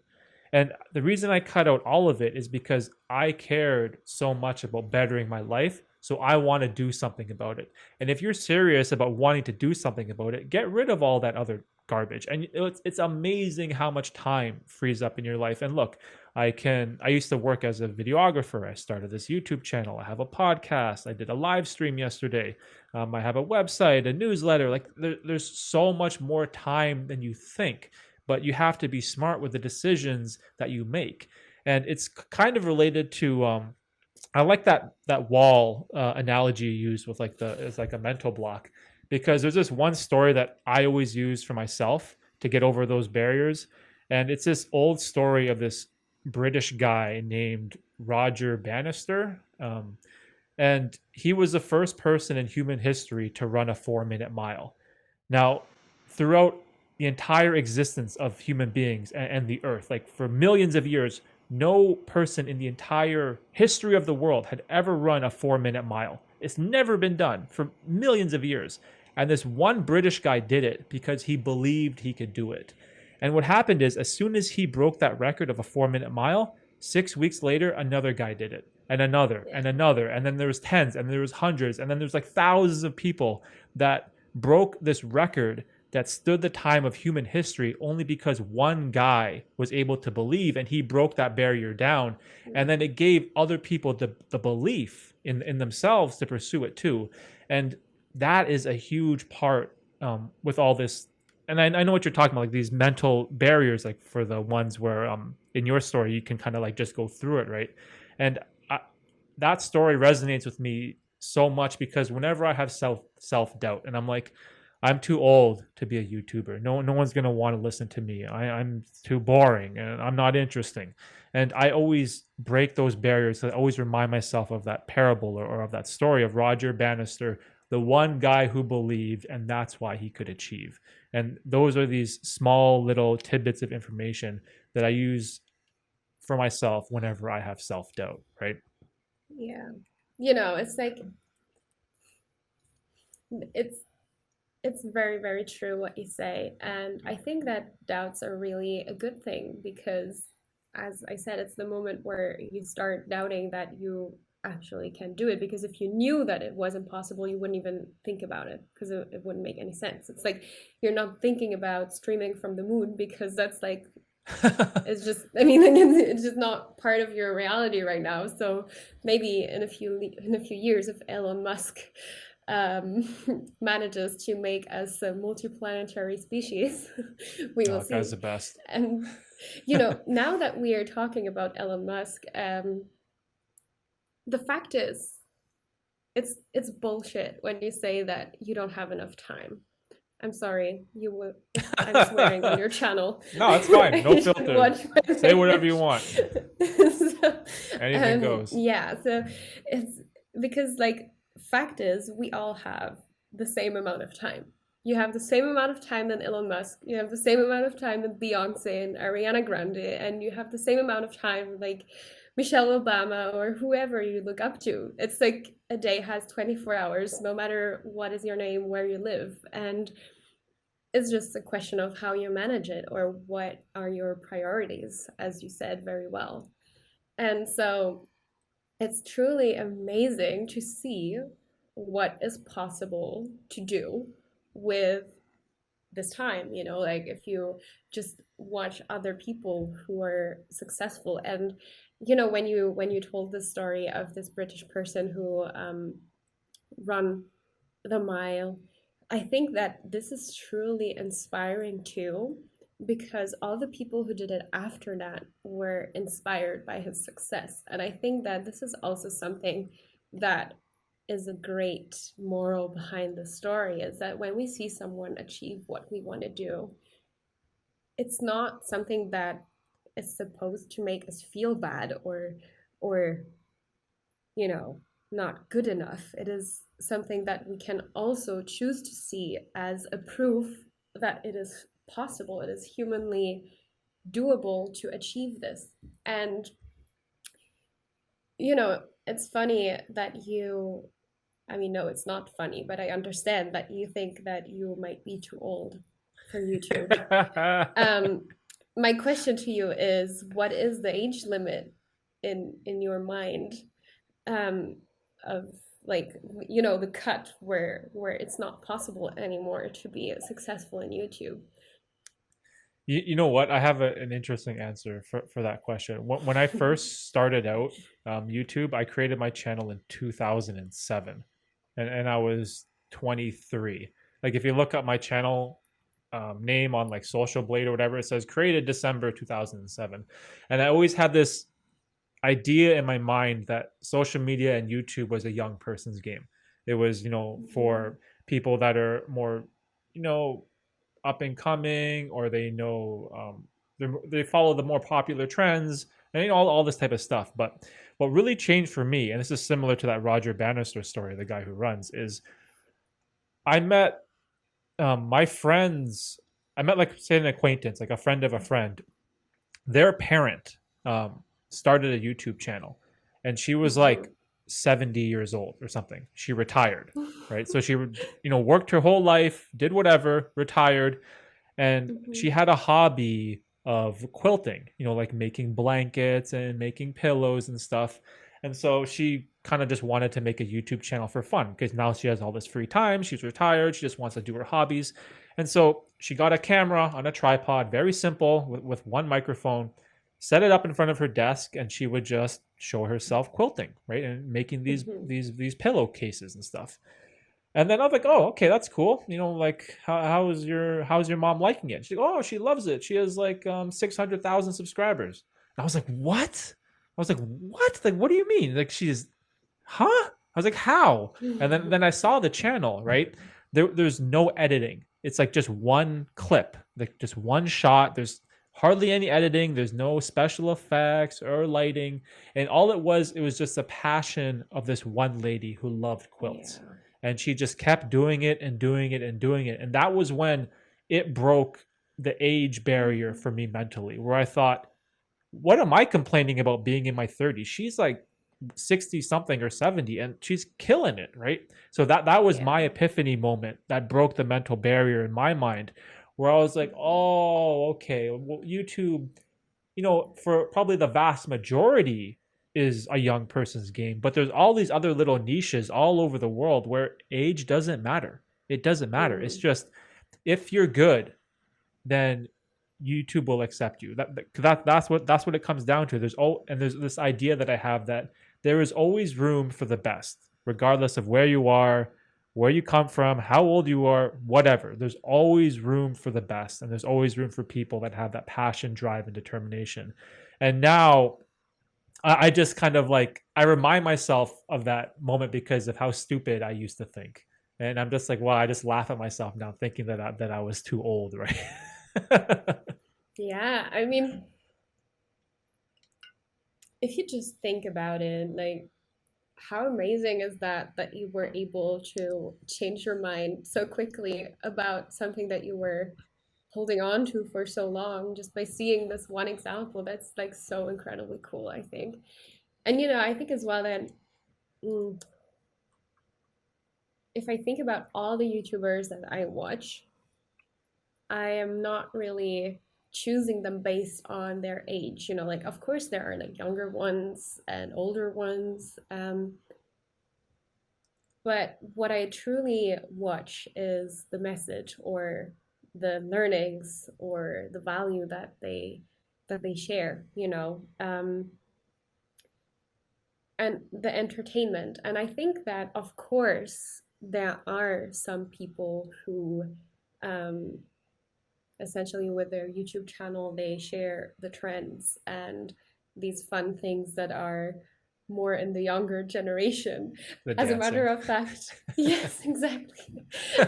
And the reason I cut out all of it is because I cared so much about bettering my life. So I want to do something about it. And if you're serious about wanting to do something about it, get rid of all that other garbage. And it's amazing how much time frees up in your life. And look, I used to work as a videographer. I started this YouTube channel. I have a podcast. I did a live stream yesterday. I have a website, a newsletter. Like there's so much more time than you think, but you have to be smart with the decisions that you make. And it's kind of related to I like that wall analogy you used with like it's like a mental block, because there's this one story that I always use for myself to get over those barriers, and it's this old story of this British guy named Roger Bannister, and he was the first person in human history to run a 4 minute mile. Now, throughout the entire existence of human beings and the earth, like for millions of years, no person in the entire history of the world had ever run a 4 minute mile. It's never been done for millions of years. And this one British guy did it because he believed he could do it. And what happened is, as soon as he broke that record of a 4 minute mile, 6 weeks later, another guy did it, and another, and another. And then there was tens, and there was hundreds, and then there's like thousands of people that broke this record that stood the time of human history only because one guy was able to believe, and he broke that barrier down. And then it gave other people the belief in themselves to pursue it too. And that is a huge part with all this. And I know what you're talking about, like these mental barriers, like for the ones where in your story, you can kind of like just go through it, right? And that story resonates with me so much, because whenever I have self doubt and I'm like, I'm too old to be a YouTuber. No one's gonna want to listen to me. I'm too boring and I'm not interesting. And I always break those barriers. I always remind myself of that parable or of that story of Roger Bannister, the one guy who believed, and that's why he could achieve. And those are these small little tidbits of information that I use for myself whenever I have self doubt, right? Yeah. It's like it's it's very, very true what you say. And I think that doubts are really a good thing because, as I said, it's the moment where you start doubting that you actually can do it. Because if you knew that it was impossible, you wouldn't even think about it because it wouldn't make any sense. It's like you're not thinking about streaming from the moon because that's like, it's just, I mean, it's just not part of your reality right now. So maybe in a few years, if Elon Musk um, manages to make us a multiplanetary species, we will Oh, see. guy's the best. And now that we are talking about Elon Musk, the fact is, it's bullshit when you say that you don't have enough time. I'm sorry, I'm swearing on your channel. No, it's fine. No You should filter. watch my Say whatever you language. want. So, Anything goes. yeah, so it's because, like, fact is, we all have the same amount of time. You have the same amount of time than Elon Musk. You have the same amount of time than Beyonce and Ariana Grande, and you have the same amount of time like Michelle Obama or whoever you look up to. It's like a day has 24 hours, no matter what is your name, where you live. And It's just a question of how you manage it or what are your priorities, as you said very well. And so it's truly amazing to see what is possible to do with this time, like if you just watch other people who are successful. And when you told the story of this British person who run the mile, I think that this is truly inspiring too, because all the people who did it after that were inspired by his success. And I think that this is also something that is a great moral behind the story, is that when we see someone achieve what we want to do, it's not something that is supposed to make us feel bad or you know, not good enough. It is something that we can also choose to see as a proof that it is possible, it is humanly doable to achieve this. And, it's funny that I mean, no, it's not funny, but I understand that you think that you might be too old for YouTube. Um, my question to you is, what is the age limit in your mind, um, of, like, the cut where it's not possible anymore to be successful in YouTube? You know what? I have an interesting answer for that question. When I first started out YouTube, I created my channel in 2007, and I was 23. Like if you look up my channel name on like Social Blade or whatever, it says created December 2007. And I always had this idea in my mind that social media and YouTube was a young person's game. It was, Mhm. for people that are more, you know, up and coming, or they know they follow the more popular trends, and all this type of stuff. But what really changed for me, and this is similar to that Roger Bannister story, the guy who runs, is I met my friends. I met, like, say, an acquaintance, like a friend of a friend. Their parent started a YouTube channel, and she was like Mhm. 70 years old or something. She retired, right? So she would, worked her whole life, did whatever, retired, and she Mhm. had a hobby of quilting, like making blankets and making pillows and stuff. And so she kind of just wanted to make a YouTube channel for fun, because now she has all this free time. She's retired. She just wants to do her hobbies. And so she got a camera on a tripod, very simple, with one microphone, set it up in front of her desk, and she would just show herself quilting, right? And making these Mhm. these these pillowcases and stuff. And then I was like, oh, okay, that's cool. Like, how's your mom liking it? She's like, oh, she loves it. She has like 600,000 subscribers. And I was like, what? I was like, what? Like, what do you mean? Like, she's, huh? I was like, how? And then I saw the channel, right? There's no editing. It's like just one clip, like just one shot. There's hardly any editing. There's no special effects or lighting. And all it was just the passion of this one lady who loved quilts. Yeah. And she just kept doing it and doing it and doing it. And that was when it broke the age barrier Mhm. for me mentally, where I thought, what am I complaining about being in my 30s? She's like 60 something or 70, and she's killing it, right? So that was my Yeah. epiphany moment that broke the mental barrier in my mind, where I was like, Mhm. oh, okay, well, YouTube, for probably the vast majority is a young person's game, but there's all these other little niches all over the world where age doesn't matter. It doesn't matter. It's Mm. just, if you're good, then YouTube will accept you. That's what it comes down to. There's this idea that I have, that there is always room for the best, regardless of where you are, where you come from, how old you are, whatever. There's always room for the best, and there's always room for people that have that passion, drive, and determination. And now I just kind of, like, I remind myself of that moment because of how stupid I used to think. And I'm just like, wow, I just laugh at myself now, thinking that I was too old, right? Yeah, I mean, if you just think about it, like, how amazing is that you were able to change your mind so quickly about something that you were holding on to for so long, just by seeing this one example? That's like so incredibly cool, I think. And I think as well that, mm, if I think about all the YouTubers that I watch, I am not really choosing them based on their age. You know, like of course there are like younger ones and older ones. But what I truly watch is the message or the learnings or the value that they share, you know, and the entertainment. And I think that of course there are some people who um, essentially with their YouTube channel they share the trends and these fun things that are more in the younger generation. The As a matter dancing. of fact, yes, exactly.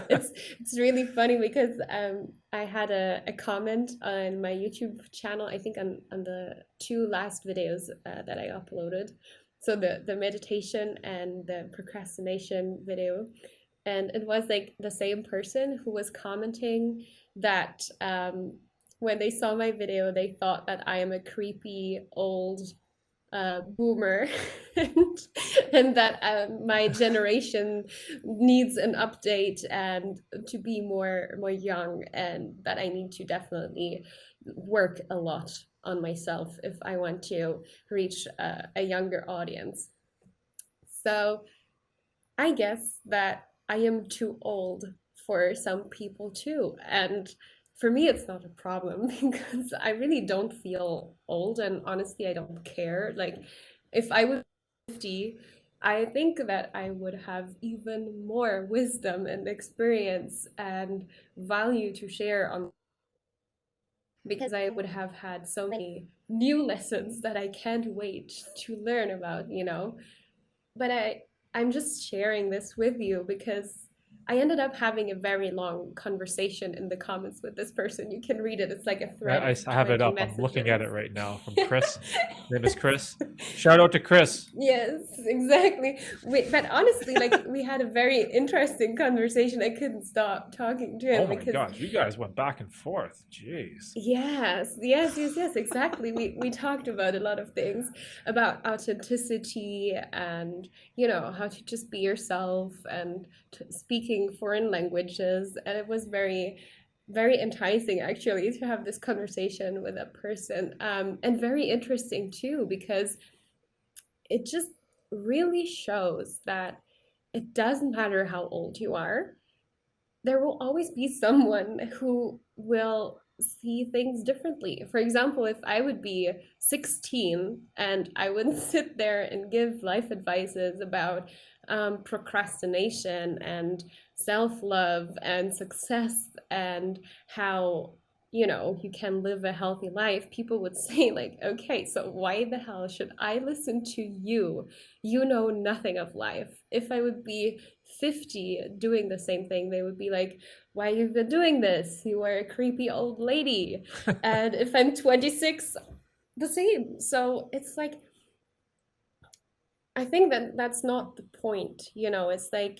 It's really funny because I had a comment on my YouTube channel, I think on the two last videos that I uploaded. So the meditation and the procrastination video, and it was like the same person who was commenting that when they saw my video, they thought that I am a creepy old boomer and, and that my generation needs an update and to be more young, and that I need to definitely work a lot on myself if I want to reach a younger audience. So I guess that I am too old for some people too. And for me, it's not a problem because I really don't feel old. And honestly, I don't care. Like, if I was 50, I think that I would have even more wisdom and experience and value to share on, because I would have had so many new lessons that I can't wait to learn about, you know? But I'm just sharing this with you because I ended up having a very long conversation in the comments with this person. You can read it. It's like a thread of I have it 20 up. I'm looking at messages. it right now from Chris. His name is Chris. Shout out to Chris. Yes, exactly. But honestly, like we had a very interesting conversation. I couldn't stop talking to Oh him my because gosh, you guys went back and forth. Jeez. yes, exactly. We talked about a lot of things about authenticity and, you know, how to just be yourself and speaking foreign languages. And it was very enticing actually to have this conversation with a person. And very interesting too, because it just really shows that it doesn't matter how old you are, there will always be someone who will see things differently. For example, if I would be 16 and I would sit there and give life advices about procrastination and self love and success and how, you know, you can live a healthy life, people would say, like, okay, so why the hell should I listen to you? You know nothing of life. If I would be 50 doing the same thing, they would be like, why you've been doing this? You are a creepy old lady. And if I'm 26, the same. So it's like, I think that that's not the point. You know, it's like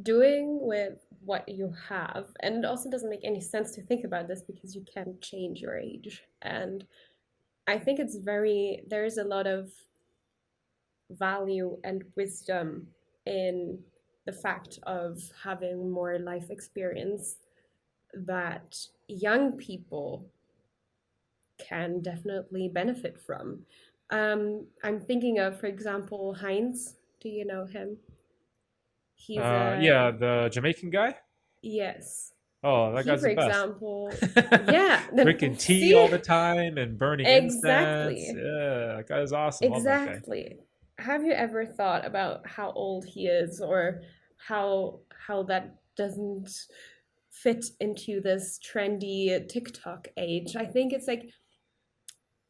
doing with what you have. And it also doesn't make any sense to think about this because you can't change your age. And I think it's there's a lot of value and wisdom in the fact of having more life experience that young people can definitely benefit from. I'm thinking of, for example, Heinz. Do you know him? He's a, Yeah, the Jamaican guy. yes. Oh, that He, guy's for the best. example, yeah, Drinking tea all see, the time and burning incense. exactly. Yeah, that guy's awesome. Love that guy. Exactly. Have you ever thought about how old he is or how that doesn't fit into this trendy TikTok age? I think it's like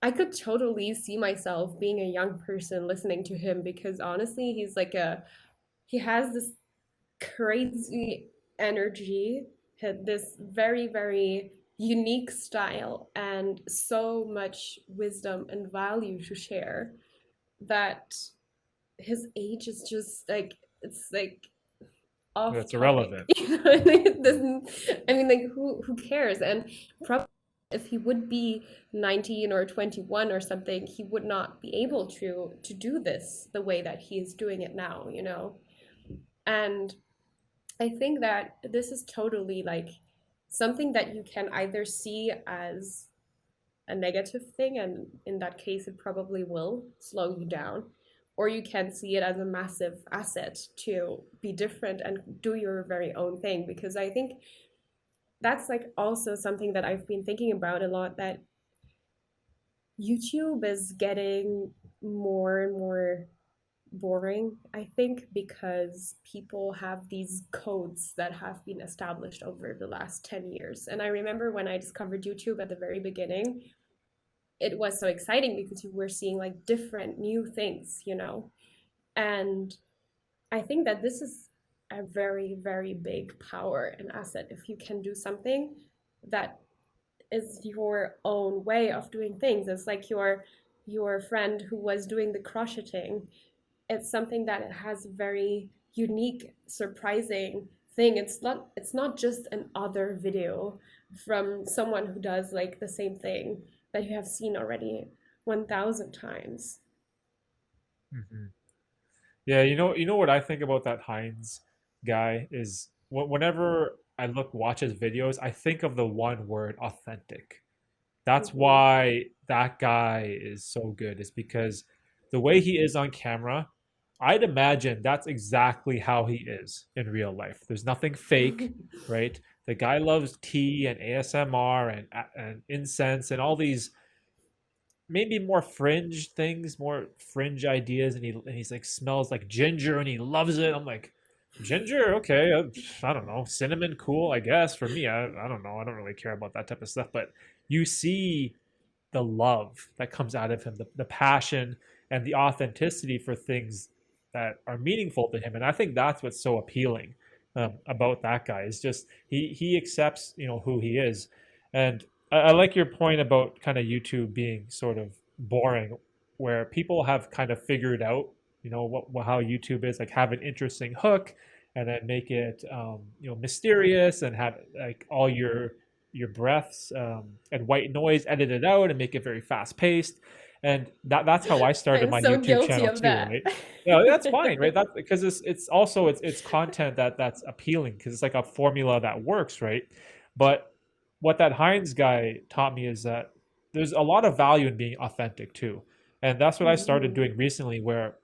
I could totally see myself being a young person listening to him because honestly, he has this crazy energy, had this very unique style and so much wisdom and value to share that his age is just like it's like off That's topic. irrelevant. You know, it doesn't. I mean, like who cares? And probably if he would be 19 or 21 or something, he would not be able to do this the way that he is doing it now. You know, and I think that this is totally like something that you can either see as a negative thing, and in that case, it probably will slow you down, or you can see it as a massive asset to be different and do your very own thing. Because I think that's like also something that I've been thinking about a lot, that YouTube is getting more and more boring, I think, because people have these codes that have been established over the last 10 years. And I remember when I discovered YouTube at the very beginning, it was so exciting because you were seeing like different new things, you know? And I think that this is a very, very big power and asset if you can do something that is your own way of doing things. It's like your friend who was doing the crocheting. It's something that it has very unique, surprising thing. It's not just an other video from someone who does like the same thing that you have seen already 1,000 times. Hmm. Yeah, you know what I think about that Heinz guy is whenever I watch his videos, I think of the one word authentic. That's Hmm. why that guy is so good, is because the way he is on camera, I'd imagine that's exactly how he is in real life. There's nothing fake, right? The guy loves tea and ASMR and incense and all these maybe more fringe things, more fringe ideas, and he's like smells like ginger and he loves it. I'm like, ginger, okay, I don't know, cinnamon, cool, I guess. For me, I don't know, I don't really care about that type of stuff. But you see the love that comes out of him, the passion and the authenticity for things that are meaningful to him, and I think that's what's so appealing about that guy. Is just he accepts who he is, and I like your point about kind of YouTube being sort of boring, where people have kind of figured out, what how YouTube is, like have an interesting hook, and then make it, mysterious, and have like all your breaths and white noise edited out and make it very fast paced. And that's how I started I'm my so YouTube guilty channel of too, that. right? Yeah, that's fine, right? That because it's also it's content that's appealing because it's like a formula that works, right? But what that Heinz guy taught me is that there's a lot of value in being authentic too. And that's what I started Hmm. doing recently, where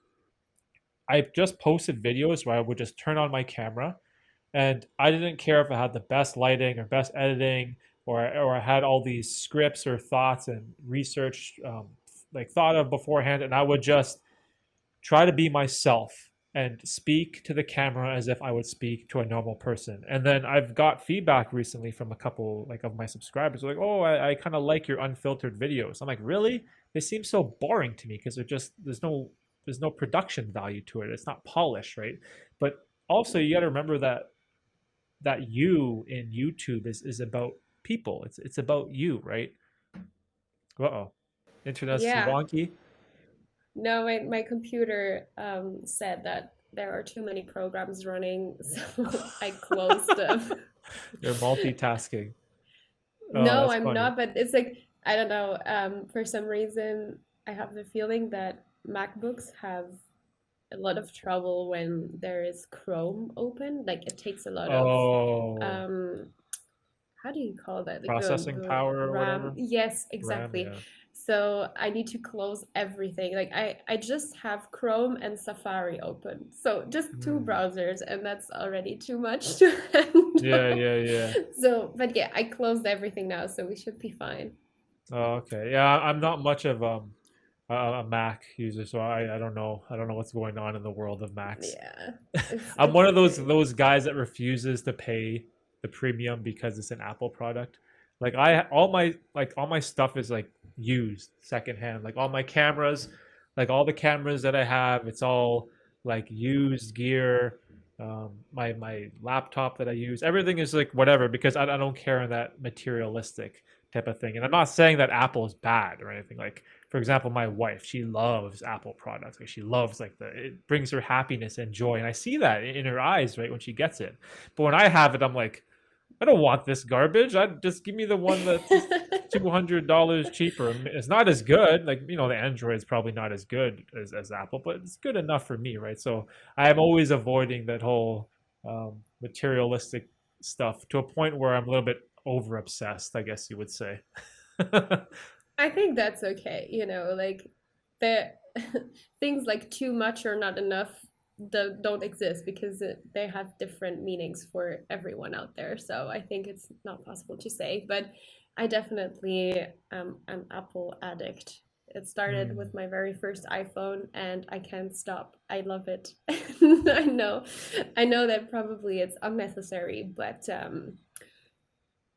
I just posted videos where I would just turn on my camera, and I didn't care if I had the best lighting or best editing, or I had all these scripts or thoughts and research, like thought of beforehand, and I would just try to be myself and speak to the camera as if I would speak to a normal person. And then I've got feedback recently from a couple like of my subscribers, like, "Oh, I kind of like your unfiltered videos." I'm like, "Really? They seem so boring to me because there's no production value to it. It's not polished, right?" But also you got to remember that you in YouTube is about people. It's about you, right? Uh-oh. Internet's Yeah. wonky. No, my computer said that there are too many programs running, so I closed them. You're multitasking. Oh, No, that's I'm funny. not, but it's like, I don't know, for some reason, I have the feeling that MacBooks have a lot of trouble when there is Chrome open. Like it takes a lot of Oh, um how do you call that? Like processing the power or RAM. whatever. Yes, RAM, exactly. yeah. So I need to close everything. Like I just have Chrome and Safari open. So just two Hmm. browsers, and that's already too much to Yeah, handle. yeah, yeah. So, but yeah, I closed everything now, so we should be fine. Oh, okay. Yeah, I'm not much of a Mac user, so I don't know. I don't know what's going on in the world of Macs. Yeah. It's I'm it's one of those okay. those guys that refuses to pay the premium because it's an Apple product. Like all my stuff is like used secondhand. Like all my cameras, like all the cameras that I have, it's all like used gear. My laptop that I use, everything is like whatever because I don't care in that materialistic type of thing. And I'm not saying that Apple is bad or anything. Like for example, my wife, she loves Apple products. Like she loves like it brings her happiness and joy, and I see that in her eyes right when she gets it. But when I have it, I'm like, I don't want this garbage. I just give me the one that's just $200 cheaper. It's not as good. Like the Android is probably not as good as Apple, but it's good enough for me, right? So I am always avoiding that whole materialistic stuff to a point where I'm a little bit over obsessed, I guess you would say. I think that's okay, like the things like too much or not enough don't exist because they have different meanings for everyone out there. So I think it's not possible to say, but I definitely am an Apple addict. It started Mm. with my very first iPhone and I can't stop. I love it. I know. I know that probably it's unnecessary, but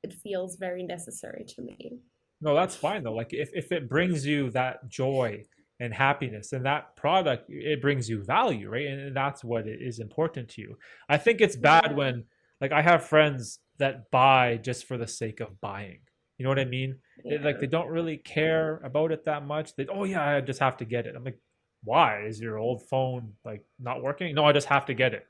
it feels very necessary to me. No, that's fine though. Like if it brings you that joy and happiness, and that product it brings you value, right? And that's what is important to you. I think it's bad Yeah. when like I have friends that buy just for the sake of buying. You know what I mean? Like Yeah. they don't really care about it that much. They, oh yeah, I just have to get it. I'm like, why? Is your old phone like not working? No, I just have to get it.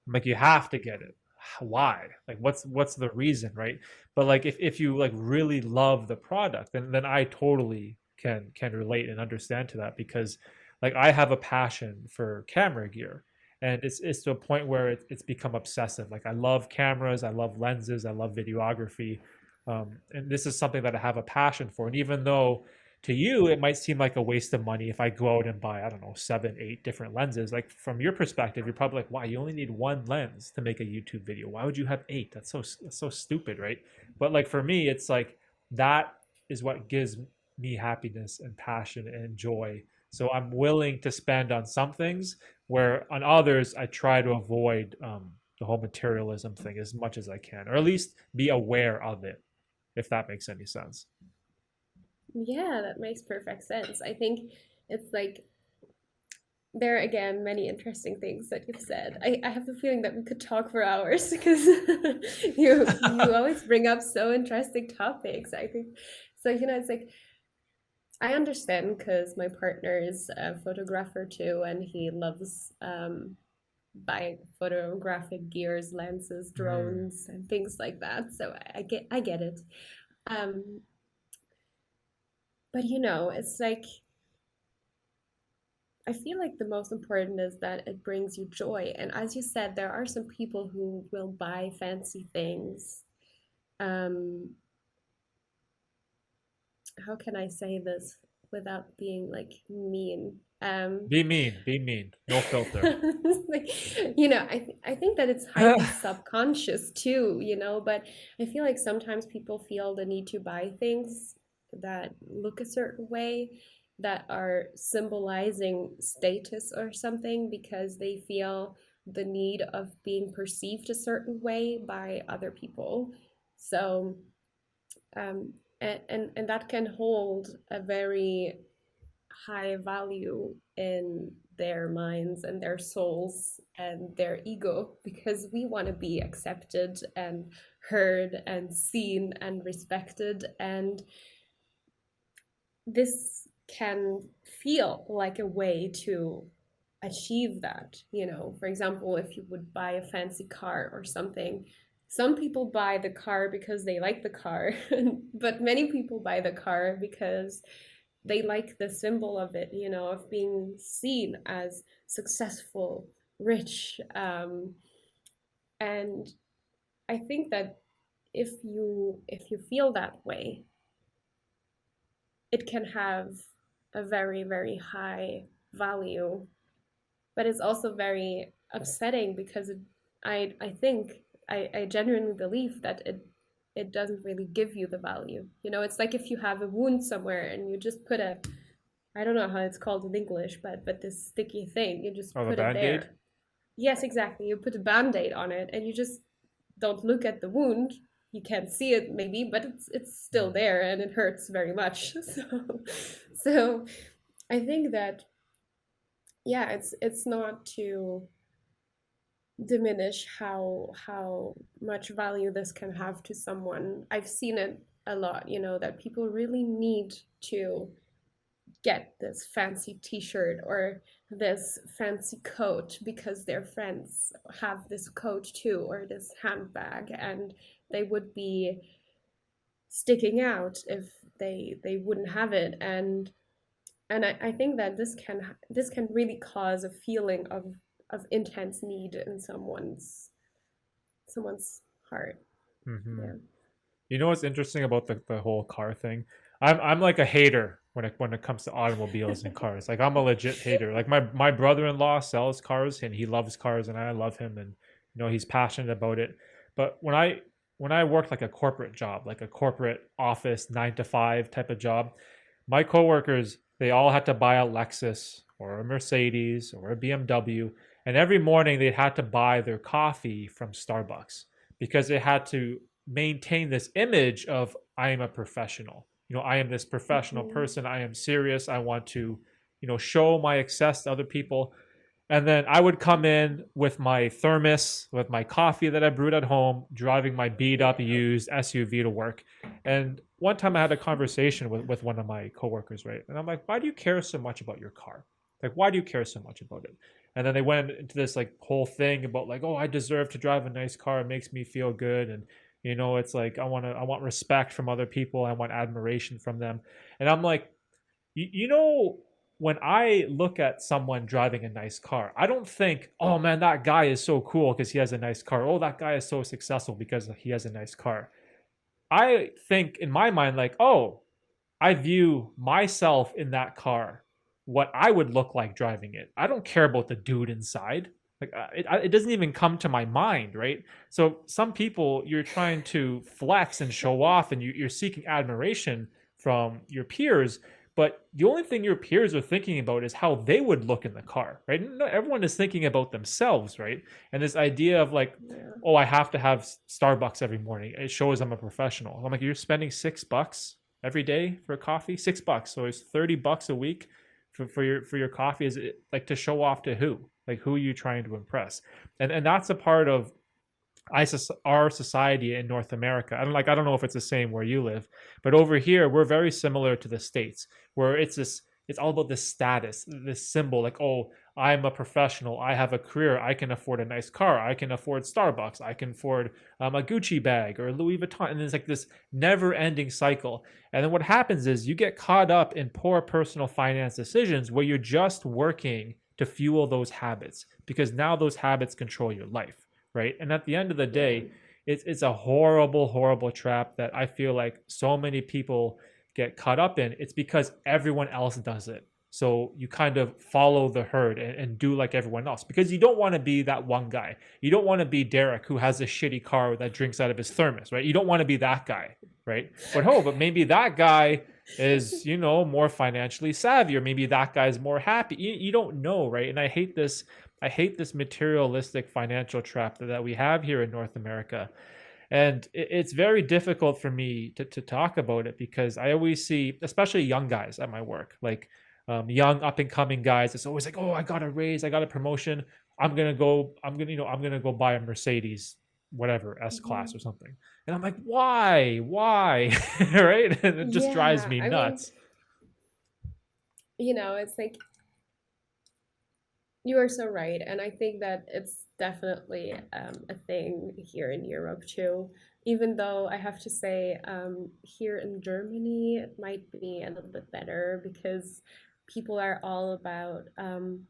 I'm like, you have to get it. Why? Like, what's the reason, right? But like, if you like really love the product, then I totally can relate and understand to that because, like, I have a passion for camera gear, and it's to a point where it's become obsessive. Like, I love cameras, I love lenses, I love videography, and this is something that I have a passion for. And even though to you it might seem like a waste of money if I go out and buy, I don't know, 7 8 different lenses, like from your perspective you're probably like, why, you only need one lens to make a YouTube video, why would you have 8? That's so stupid, right? But like for me it's like that is what gives me happiness and passion and joy, so I'm willing to spend on some things where on others I try to avoid the whole materialism thing as much as I can, or at least be aware of it, if that makes any sense. Yeah, that makes perfect sense. I think it's like there are again many interesting things that you've said. I have the feeling that we could talk for hours because you always bring up so interesting topics. I think so, it's like I understand because my partner is a photographer too, and he loves buying photographic gears, lenses, Mm. drones, and things like that. So I get it. Um, but it's like I feel like the most important is that it brings you joy. And as you said, there are some people who will buy fancy things. Um, how can I say this without being like mean? Be mean, no filter. like, I think that it's highly subconscious too, but I feel like sometimes people feel the need to buy things that look a certain way, that are symbolizing status or something because they feel the need of being perceived a certain way by other people. So um and that can hold a very high value in their minds and their souls and their ego because we want to be accepted and heard and seen and respected, and this can feel like a way to achieve that. For example, if you would buy a fancy car or something, some people buy the car because they like the car, but many people buy the car because they like the symbol of it, of being seen as successful, rich. And I think that if you feel that way, it can have a very, very high value, but it's also very upsetting because I think I genuinely believe that it doesn't really give you the value. It's like if you have a wound somewhere and you just put a, I don't know how it's called in English, but this sticky thing, you just Oh, the put it band-aid. there. Yes, exactly. You put a band-aid on it and you just don't look at the wound. You can't see it maybe, but it's still Mm. there and it hurts very much. So I think that yeah, it's not to diminish how much value this can have to someone. I've seen it a lot, that people really need to get this fancy t-shirt or this fancy coat because their friends have this coat too or this handbag, and they would be sticking out if they wouldn't have it. And I think that this can really cause a feeling of intense need in someone's heart. Hmm. Yeah. You know what's interesting about the whole car thing? I'm like a hater when it comes to automobiles and cars. Like I'm a legit hater. Like my brother-in-law sells cars and he loves cars and I love him and he's passionate about it. But when I worked like a corporate job, like a corporate office 9 to 5 type of job, my coworkers, they all had to buy a Lexus or a Mercedes or a BMW, and every morning they had to buy their coffee from Starbucks because they had to maintain this image of I am a professional. I am this professional Mhm. person. I am serious. I want to, show my success to other people. And then I would come in with my thermos, with my coffee that I brewed at home, driving my beat up Yeah. used SUV to work. And one time I had a conversation with one of my coworkers, right? And I'm like, why do you care so much about your car? Like, why do you care so much about it? And then they went into this like whole thing about like, oh, I deserve to drive a nice car. It makes me feel good. And it's like I want respect from other people. I want admiration from them. And I'm like, you know, when I look at someone driving a nice car, I don't think, oh man, that guy is so cool because he has a nice car. Oh, that guy is so successful because he has a nice car. I think in my mind, like, oh, I view myself in that car, what I would look like driving it. I don't care about the dude inside. Like it doesn't even come to my mind, right? So some people you're trying to flex and show off, and you're seeking admiration from your peers. But the only thing your peers are thinking about is how they would look in the car, right? No, everyone is thinking about themselves, right? And this idea of like, Yeah. oh, I have to have Starbucks every morning. It shows I'm a professional. I'm like, you're spending $6 every day for coffee, $6. So it's $30 a week for your coffee. Is it like to show off to who? Like who are you trying to impress? And that's a part of our society in North America. I don't know if it's the same where you live, but over here we're very similar to the States, where it's all about this status, this symbol, like, oh, I'm a professional, I have a career, I can afford a nice car, I can afford Starbucks, I can afford a Gucci bag or a Louis Vuitton, and it's like this never-ending cycle. And then what happens is you get caught up in poor personal finance decisions where you're just working to fuel those habits because now those habits control your life, right? And at the end of the Yeah. day, it's a horrible, horrible trap that I feel like so many people get caught up in. It's because everyone else does it. So you kind of follow the herd and do like everyone else because you don't want to be that one guy. You don't want to be Derek who has a shitty car that drinks out of his thermos, right? You don't want to be that guy, right? But maybe that guy is, more financially savvy, or maybe that guy's more happy. You don't know, right? And I hate this materialistic financial trap that we have here in North America. And it's very difficult for me to talk about it because I always see, especially young guys at my work, like young up and coming guys. It's always like, oh, I got a raise, I got a promotion. I'm gonna go buy a Mercedes, whatever, S class Mhm. or something. And I'm like, why, right? And it just drives Yeah. me I mean, nuts. it's like you are so right. And I think that it's definitely a thing here in Europe too. Even though I have to say, here in Germany, it might be a little bit better because people are all about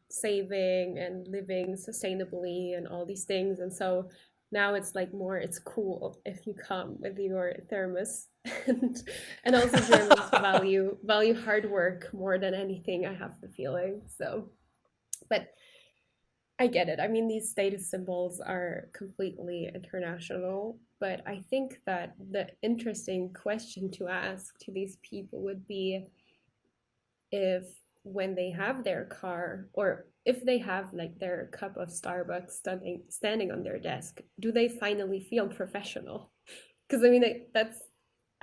saving and living sustainably and all these things. And so now it's like more, it's cool if you come with your thermos. And also Germans value hard work more than anything, I have the feeling. So, but I get it. I mean, these status symbols are completely international, but I think that the interesting question to ask to these people would be if when they have their car or if they have like their cup of Starbucks standing on their desk, do they finally feel professional? Because I mean, that's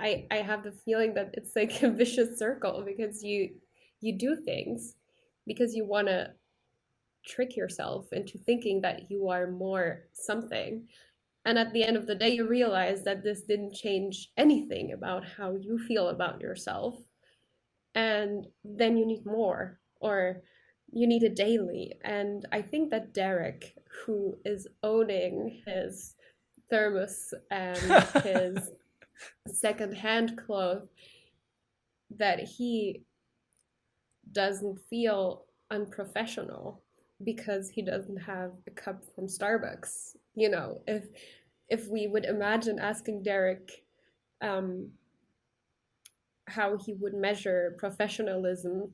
I have the feeling that it's like a vicious circle because you do things because you want to trick yourself into thinking that you are more something. And at the end of the day, you realize that this didn't change anything about how you feel about yourself. And then you need more, or you need it daily. And I think that Derek, who is owning his thermos and his secondhand clothes, that he doesn't feel unprofessional because he doesn't have a cup from Starbucks. If we would imagine asking Derek um, how he would measure professionalism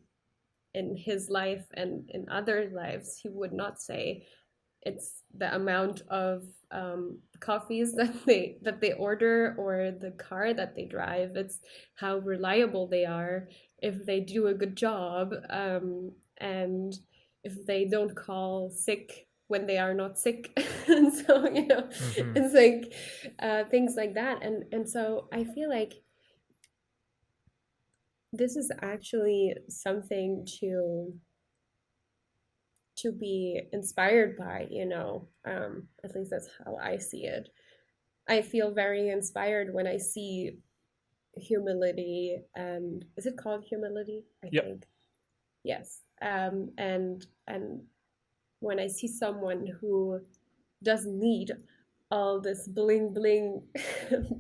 in his life and in other lives. He would not say it's the amount of coffees that they order or the car that they drive. It's how reliable they are, if they do a good job, and if they don't call sick when they are not sick. And so, Mm-hmm. it's like things like that. And so I feel like this is actually something to be inspired by, at least that's how I see it. I feel very inspired when I see humility, and is it called humility? I Yep. think. Yes. And when I see someone who doesn't need all this bling bling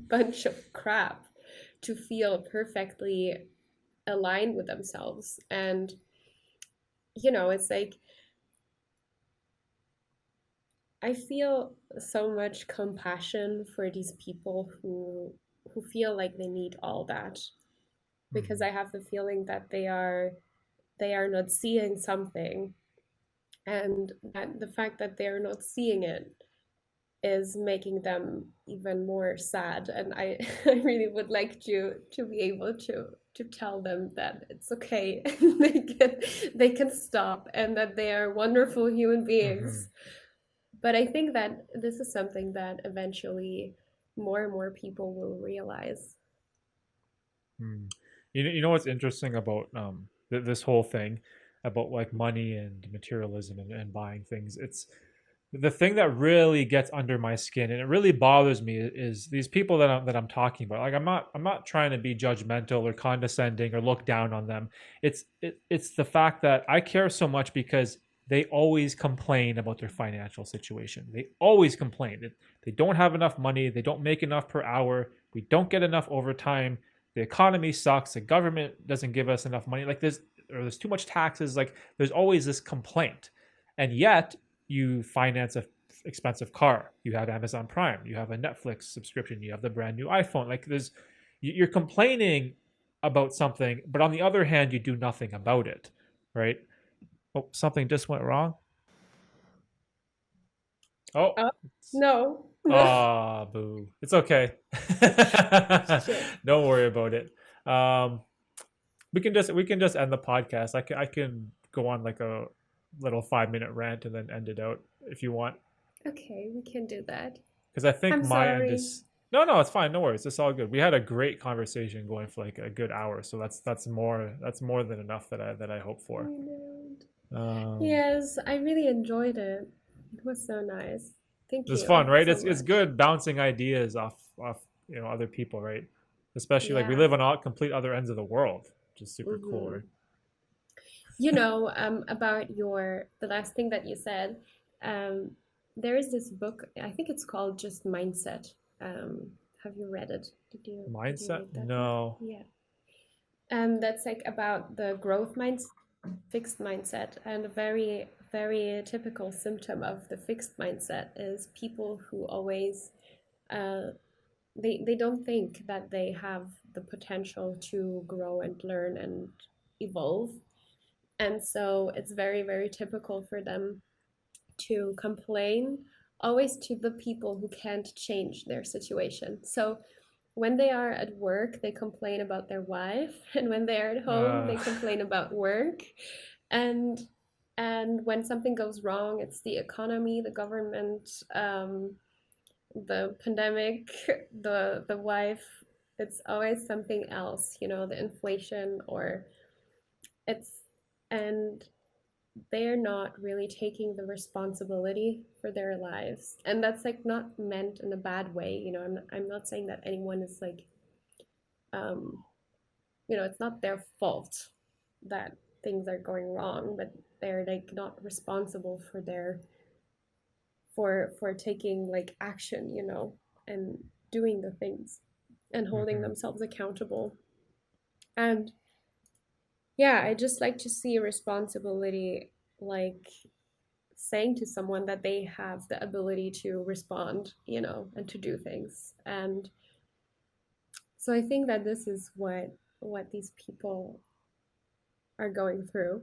bunch of crap to feel perfectly aligned with themselves. And it's like I feel so much compassion for these people who feel like they need all that, because Mm-hmm. I have the feeling that they are not seeing something, and that the fact that they are not seeing it is making them even more sad. And I I really would like to be able to tell them that it's okay. They can stop, and that they are wonderful human Mm-hmm. beings. But I think that this is something that eventually more and more people will realize. Mm. You know what's interesting about this whole thing about like money and materialism and buying things? It's the thing that really gets under my skin and it really bothers me is these people that I'm talking about. Like I'm not trying to be judgmental or condescending or look down on them. It's the fact that I care so much because they always complain about their financial situation. They always complain that they don't have enough money, they don't make enough per hour, we don't get enough overtime, the economy sucks, the government doesn't give us enough money. Like there's too much taxes. Like there's always this complaint, and yet you finance a expensive car, you have Amazon Prime, you have a Netflix subscription, you have the brand new iPhone. Like you're complaining about something, but on the other hand you do nothing about it, right? Oh, something just went wrong. Oh, Oh, no, no. ah, boo, it's okay. Shit. Don't worry about it. um we can just end the podcast. I can go on like a little 5 minute rant and then end it out if you want, Okay, we can do that. because I think I'm my end sorry. is no, it's fine, no worries, it's all good. We had a great conversation going for like a good hour, so that's more than enough that I hope I for. know. Um, Yes, I really enjoyed it. It was so nice. it Thank was you fun, right? so It's much. good bouncing ideas off other people, right? Especially like we Yeah. live on all complete other ends of the world, which is super cool, Hmm. right? About the last thing that you said, um, there is this book, I think it's called just Mindset. Um, have you read it? Did you Mindset, read that book? no. Yeah. That's like about the growth mindset, fixed mindset, and a very, very typical symptom of the fixed mindset is people who always uh, they don't think that they have the potential to grow and learn and evolve. And so it's very, very typical for them to complain always to the people who can't change their situation. So when they are at work, they complain about their wife, and when they're at home, uh they complain about work. And when something goes wrong, it's the economy, the government, the pandemic, the wife. It's always something else, the inflation, or it's and they're not really taking the responsibility for their lives. And that's like not meant in a bad way. I'm not saying that anyone is like, um, it's not their fault that things are going wrong, but they're like not responsible for taking like action, and doing the things and holding mhm. themselves accountable. And yeah, I just like to see responsibility like saying to someone that they have the ability to respond, and to do things. And So I think that this is what these people are going through.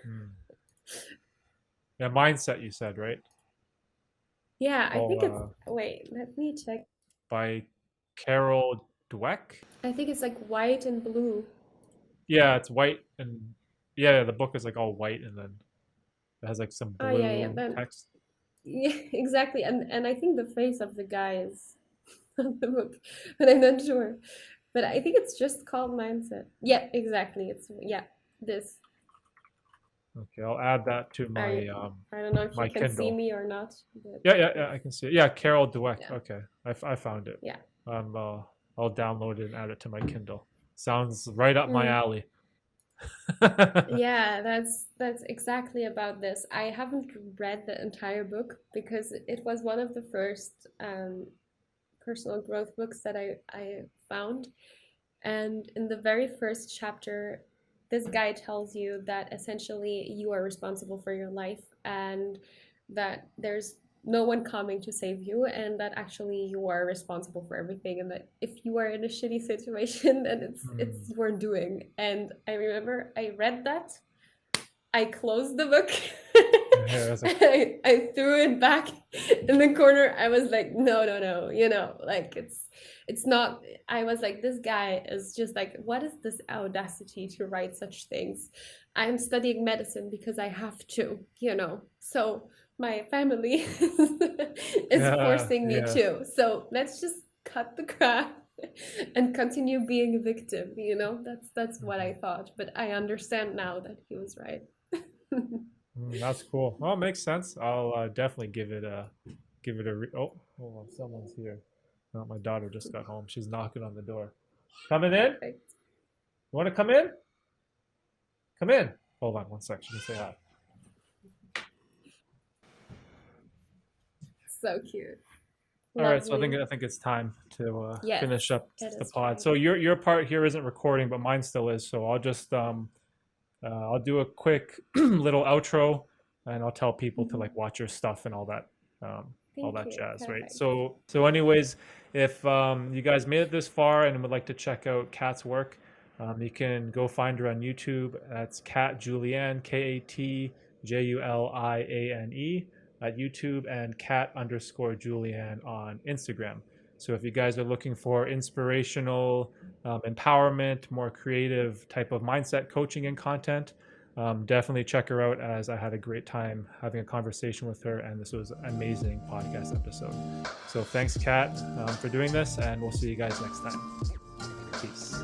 Hmm. Yeah, mindset. You said right? Yeah, I Oh, think it's, wait, let me check. by Carol Dweck. I think it's like white and blue. Yeah, it's white and yeah, the book is like all white and then it has like some Oh yeah, yeah. blue Then text. yeah, exactly. And I think the face of the guy is on the book, but I'm not sure. But I think it's just called Mindset. Yeah, exactly. It's yeah, this. Okay, I'll add that to I my I don't know if you my can see Kindle. me or not, but Yeah, yeah, yeah, yeah, I can see it. Yeah, Carol Dweck. yeah, Okay, I found it. yeah. Um, uh, I'll download it and add it to my Kindle. Sounds right up my Mm. alley. Yeah, that's exactly about this. I haven't read the entire book because it was one of the first personal growth books that I found. And in the very first chapter, this guy tells you that essentially you are responsible for your life and that there's no one coming to save you, and that actually you are responsible for everything, and that if you are in a shitty situation then it's Hmm. your doing. And I remember I read that, I closed the book. Yeah, it's like I threw it back in the corner. I was like, no, no, no, like it's not. I was like, this guy is just like, what is this audacity to write such things? I'm studying medicine because I have to, So my family is yeah, forcing me yeah. to. So let's just cut the crap and continue being a victim, That's what I Mhm. thought. But I understand now that he was right. That's cool. Well, it makes sense. I'll definitely give it a oh, hold on, someone's here. No, my daughter just got home. She's knocking on the door. Coming in? You Perfect. want to come in? Come in. Hold on one sec. She can say hi. So cute. All right, so Lovely. I think it's time to Yes, finish up it the is pod. time. So your part here isn't recording, but mine still is. So I'll just I'll do a quick little outro, and I'll tell people to Mhm. like watch your stuff and all Thank that you. jazz, right? Perfect. So anyways, if you guys made it this far and would like to check out Kat's work, you can go find her on YouTube. That's Kat Juliane, KatJuliane at YouTube, and Kat_Juliane on Instagram. So if you guys are looking for inspirational, empowerment, more creative type of mindset coaching and content, definitely check her out, as I had a great time having a conversation with her, and this was an amazing podcast episode. So thanks, Kat, for doing this, and we'll see you guys next time. Peace.